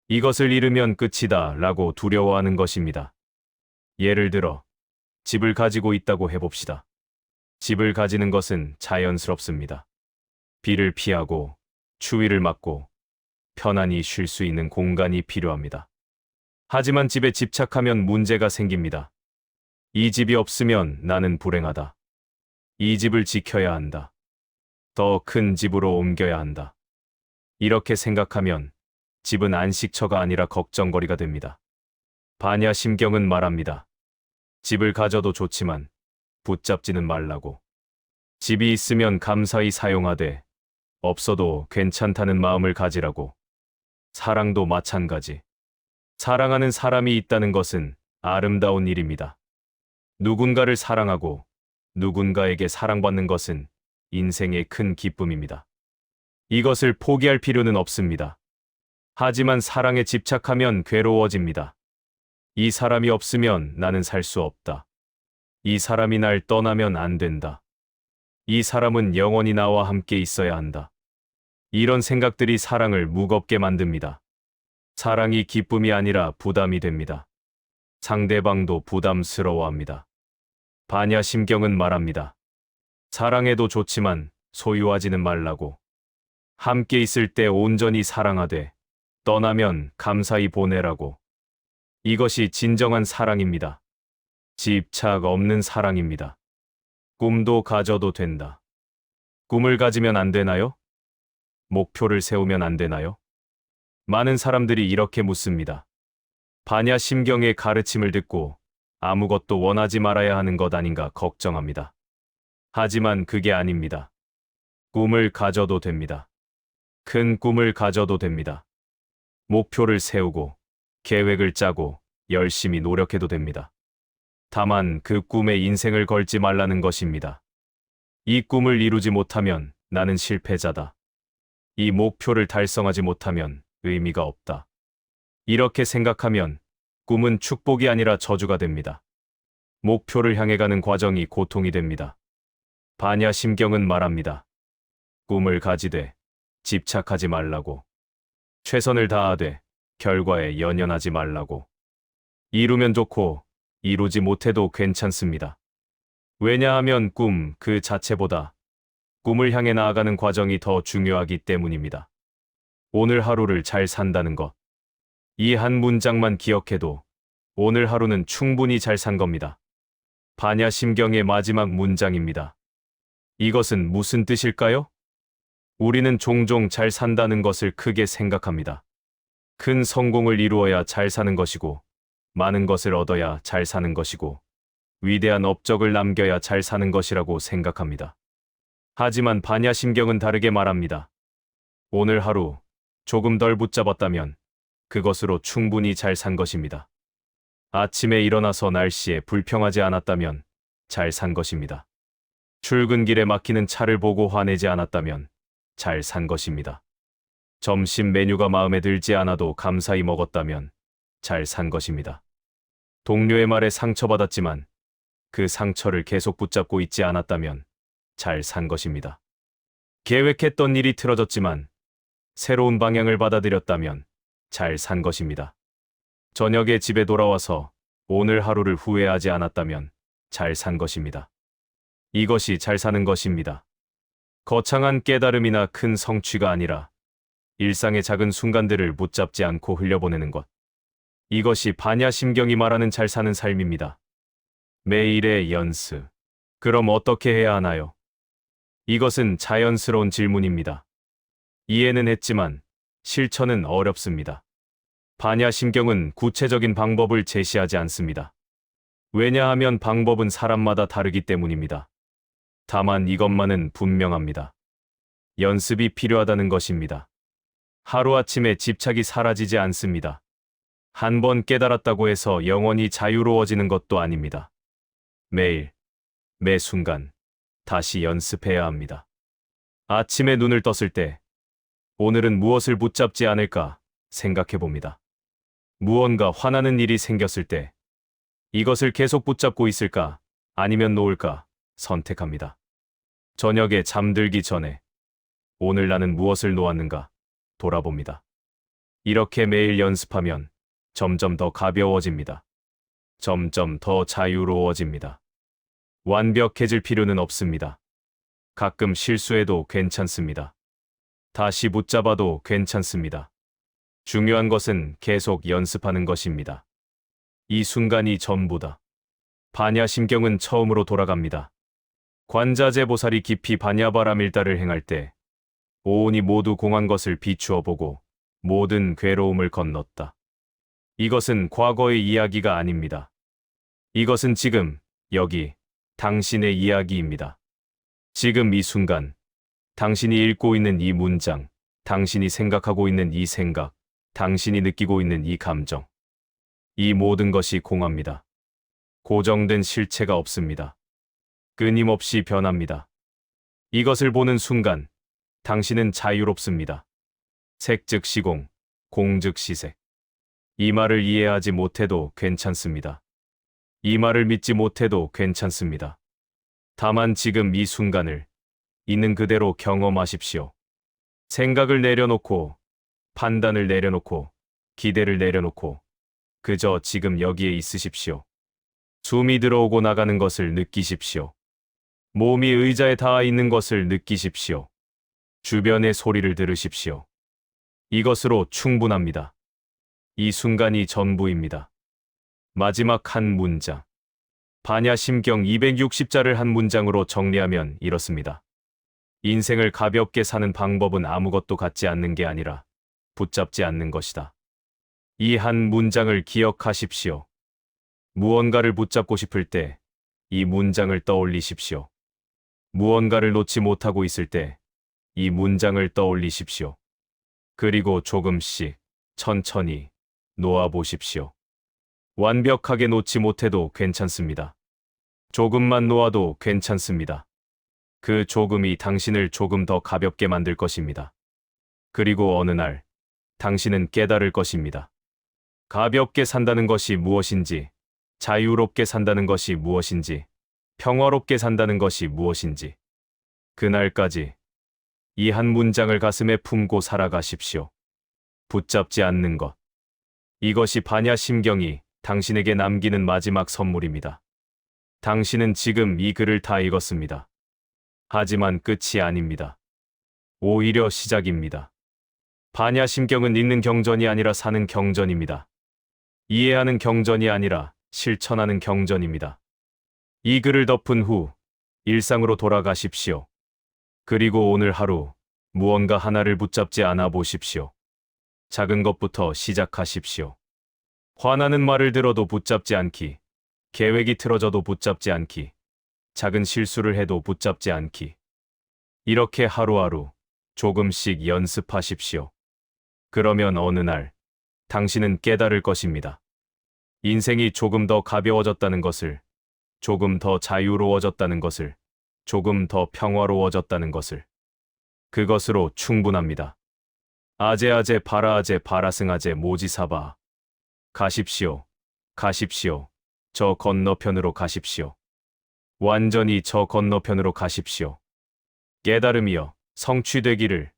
이것을 잃으면 끝이다 라고 두려워하는 것입니다. 예를 들어, 집을 가지고 있다고 해봅시다. 집을 가지는 것은 자연스럽습니다. 비를 피하고, 추위를 막고, 편안히 쉴 수 있는 공간이 필요합니다. 하지만 집에 집착하면 문제가 생깁니다. 이 집이 없으면 나는 불행하다. 이 집을 지켜야 한다. 더 큰 집으로 옮겨야 한다. 이렇게 생각하면 집은 안식처가 아니라 걱정거리가 됩니다. 반야심경은 말합니다. 집을 가져도 좋지만 붙잡지는 말라고. 집이 있으면 감사히 사용하되 없어도 괜찮다는 마음을 가지라고. 사랑도 마찬가지. 사랑하는 사람이 있다는 것은 아름다운 일입니다. 누군가를 사랑하고 누군가에게 사랑받는 것은 인생의 큰 기쁨입니다. 이것을 포기할 필요는 없습니다. 하지만 사랑에 집착하면 괴로워집니다. 이 사람이 없으면 나는 살 수 없다. 이 사람이 날 떠나면 안 된다. 이 사람은 영원히 나와 함께 있어야 한다. 이런 생각들이 사랑을 무겁게 만듭니다. 사랑이 기쁨이 아니라 부담이 됩니다. 상대방도 부담스러워합니다. 반야심경은 말합니다. 사랑해도 좋지만 소유하지는 말라고. 함께 있을 때 온전히 사랑하되 떠나면 감사히 보내라고. 이것이 진정한 사랑입니다. 집착 없는 사랑입니다. 꿈도 가져도 된다. 꿈을 가지면 안 되나요? 목표를 세우면 안 되나요? 많은 사람들이 이렇게 묻습니다. 반야심경의 가르침을 듣고 아무것도 원하지 말아야 하는 것 아닌가 걱정합니다. 하지만 그게 아닙니다. 꿈을 가져도 됩니다. 큰 꿈을 가져도 됩니다. 목표를 세우고 계획을 짜고 열심히 노력해도 됩니다. 다만 그 꿈에 인생을 걸지 말라는 것입니다. 이 꿈을 이루지 못하면 나는 실패자다. 이 목표를 달성하지 못하면 의미가 없다. 이렇게 생각하면 꿈은 축복이 아니라 저주가 됩니다. 목표를 향해 가는 과정이 고통이 됩니다. 반야심경은 말합니다. 꿈을 가지되 집착하지 말라고. 최선을 다하되 결과에 연연하지 말라고. 이루면 좋고 이루지 못해도 괜찮습니다. 왜냐하면 꿈 그 자체보다 꿈을 향해 나아가는 과정이 더 중요하기 때문입니다. 오늘 하루를 잘 산다는 것. 이 한 문장만 기억해도 오늘 하루는 충분히 잘 산 겁니다. 반야심경의 마지막 문장입니다. 이것은 무슨 뜻일까요? 우리는 종종 잘 산다는 것을 크게 생각합니다. 큰 성공을 이루어야 잘 사는 것이고, 많은 것을 얻어야 잘 사는 것이고, 위대한 업적을 남겨야 잘 사는 것이라고 생각합니다. 하지만 반야심경은 다르게 말합니다. 오늘 하루 조금 덜 붙잡았다면 그것으로 충분히 잘 산 것입니다. 아침에 일어나서 날씨에 불평하지 않았다면 잘 산 것입니다. 출근길에 막히는 차를 보고 화내지 않았다면 잘 산 것입니다. 점심 메뉴가 마음에 들지 않아도 감사히 먹었다면 잘 산 것입니다. 동료의 말에 상처받았지만 그 상처를 계속 붙잡고 있지 않았다면 잘 산 것입니다. 계획했던 일이 틀어졌지만 새로운 방향을 받아들였다면 잘 산 것입니다. 저녁에 집에 돌아와서 오늘 하루를 후회하지 않았다면 잘 산 것입니다. 이것이 잘 사는 것입니다. 거창한 깨달음이나 큰 성취가 아니라 일상의 작은 순간들을 붙잡지 않고 흘려보내는 것. 이것이 반야심경이 말하는 잘 사는 삶입니다. 매일의 연습. 그럼 어떻게 해야 하나요? 이것은 자연스러운 질문입니다. 이해는 했지만 실천은 어렵습니다. 반야심경은 구체적인 방법을 제시하지 않습니다. 왜냐하면 방법은 사람마다 다르기 때문입니다. 다만 이것만은 분명합니다. 연습이 필요하다는 것입니다. 하루아침에 집착이 사라지지 않습니다. 한 번 깨달았다고 해서 영원히 자유로워지는 것도 아닙니다. 매일, 매 순간, 다시 연습해야 합니다. 아침에 눈을 떴을 때, 오늘은 무엇을 붙잡지 않을까 생각해 봅니다. 무언가 화나는 일이 생겼을 때, 이것을 계속 붙잡고 있을까 아니면 놓을까 선택합니다. 저녁에 잠들기 전에, 오늘 나는 무엇을 놓았는가 돌아봅니다. 이렇게 매일 연습하면 점점 더 가벼워집니다. 점점 더 자유로워집니다. 완벽해질 필요는 없습니다. 가끔 실수해도 괜찮습니다. 다시 붙잡아도 괜찮습니다. 중요한 것은 계속 연습하는 것입니다. 이 순간이 전부다. 반야심경은 처음으로 돌아갑니다. 관자재보살이 깊이 반야바라밀다를 행할 때 오온이 모두 공한 것을 비추어 보고 모든 괴로움을 건넜다. 이것은 과거의 이야기가 아닙니다. 이것은 지금, 여기, 당신의 이야기입니다. 지금 이 순간, 당신이 읽고 있는 이 문장, 당신이 생각하고 있는 이 생각, 당신이 느끼고 있는 이 감정. 이 모든 것이 공합니다. 고정된 실체가 없습니다. 끊임없이 변합니다. 이것을 보는 순간, 당신은 자유롭습니다. 색 즉 시공, 공 즉 시색. 이 말을 이해하지 못해도 괜찮습니다. 이 말을 믿지 못해도 괜찮습니다. 다만 지금 이 순간을 있는 그대로 경험하십시오. 생각을 내려놓고, 판단을 내려놓고, 기대를 내려놓고, 그저 지금 여기에 있으십시오. 숨이 들어오고 나가는 것을 느끼십시오. 몸이 의자에 닿아 있는 것을 느끼십시오. 주변의 소리를 들으십시오. 이것으로 충분합니다. 이 순간이 전부입니다. 마지막 한 문장. 반야심경 260자를 한 문장으로 정리하면 이렇습니다. 인생을 가볍게 사는 방법은 아무것도 갖지 않는 게 아니라 붙잡지 않는 것이다. 이 한 문장을 기억하십시오. 무언가를 붙잡고 싶을 때 이 문장을 떠올리십시오. 무언가를 놓지 못하고 있을 때 이 문장을 떠올리십시오. 그리고 조금씩 천천히 놓아보십시오. 완벽하게 놓지 못해도 괜찮습니다. 조금만 놓아도 괜찮습니다. 그 조금이 당신을 조금 더 가볍게 만들 것입니다. 그리고 어느 날 당신은 깨달을 것입니다. 가볍게 산다는 것이 무엇인지, 자유롭게 산다는 것이 무엇인지, 평화롭게 산다는 것이 무엇인지. 그날까지 이 한 문장을 가슴에 품고 살아가십시오. 붙잡지 않는 것. 이것이 반야심경이 당신에게 남기는 마지막 선물입니다. 당신은 지금 이 글을 다 읽었습니다. 하지만 끝이 아닙니다. 오히려 시작입니다. 반야심경은 읽는 경전이 아니라 사는 경전입니다. 이해하는 경전이 아니라 실천하는 경전입니다. 이 글을 덮은 후 일상으로 돌아가십시오. 그리고 오늘 하루 무언가 하나를 붙잡지 않아 보십시오. 작은 것부터 시작하십시오. 화나는 말을 들어도 붙잡지 않기, 계획이 틀어져도 붙잡지 않기, 작은 실수를 해도 붙잡지 않기. 이렇게 하루하루 조금씩 연습하십시오. 그러면 어느 날 당신은 깨달을 것입니다. 인생이 조금 더 가벼워졌다는 것을, 조금 더 자유로워졌다는 것을, 조금 더 평화로워졌다는 것을. 그것으로 충분합니다. 아제아제 바라아제 바라승아제 모지사바. 가십시오. 가십시오. 저 건너편으로 가십시오. 완전히 저 건너편으로 가십시오. 깨달음이여 성취되기를.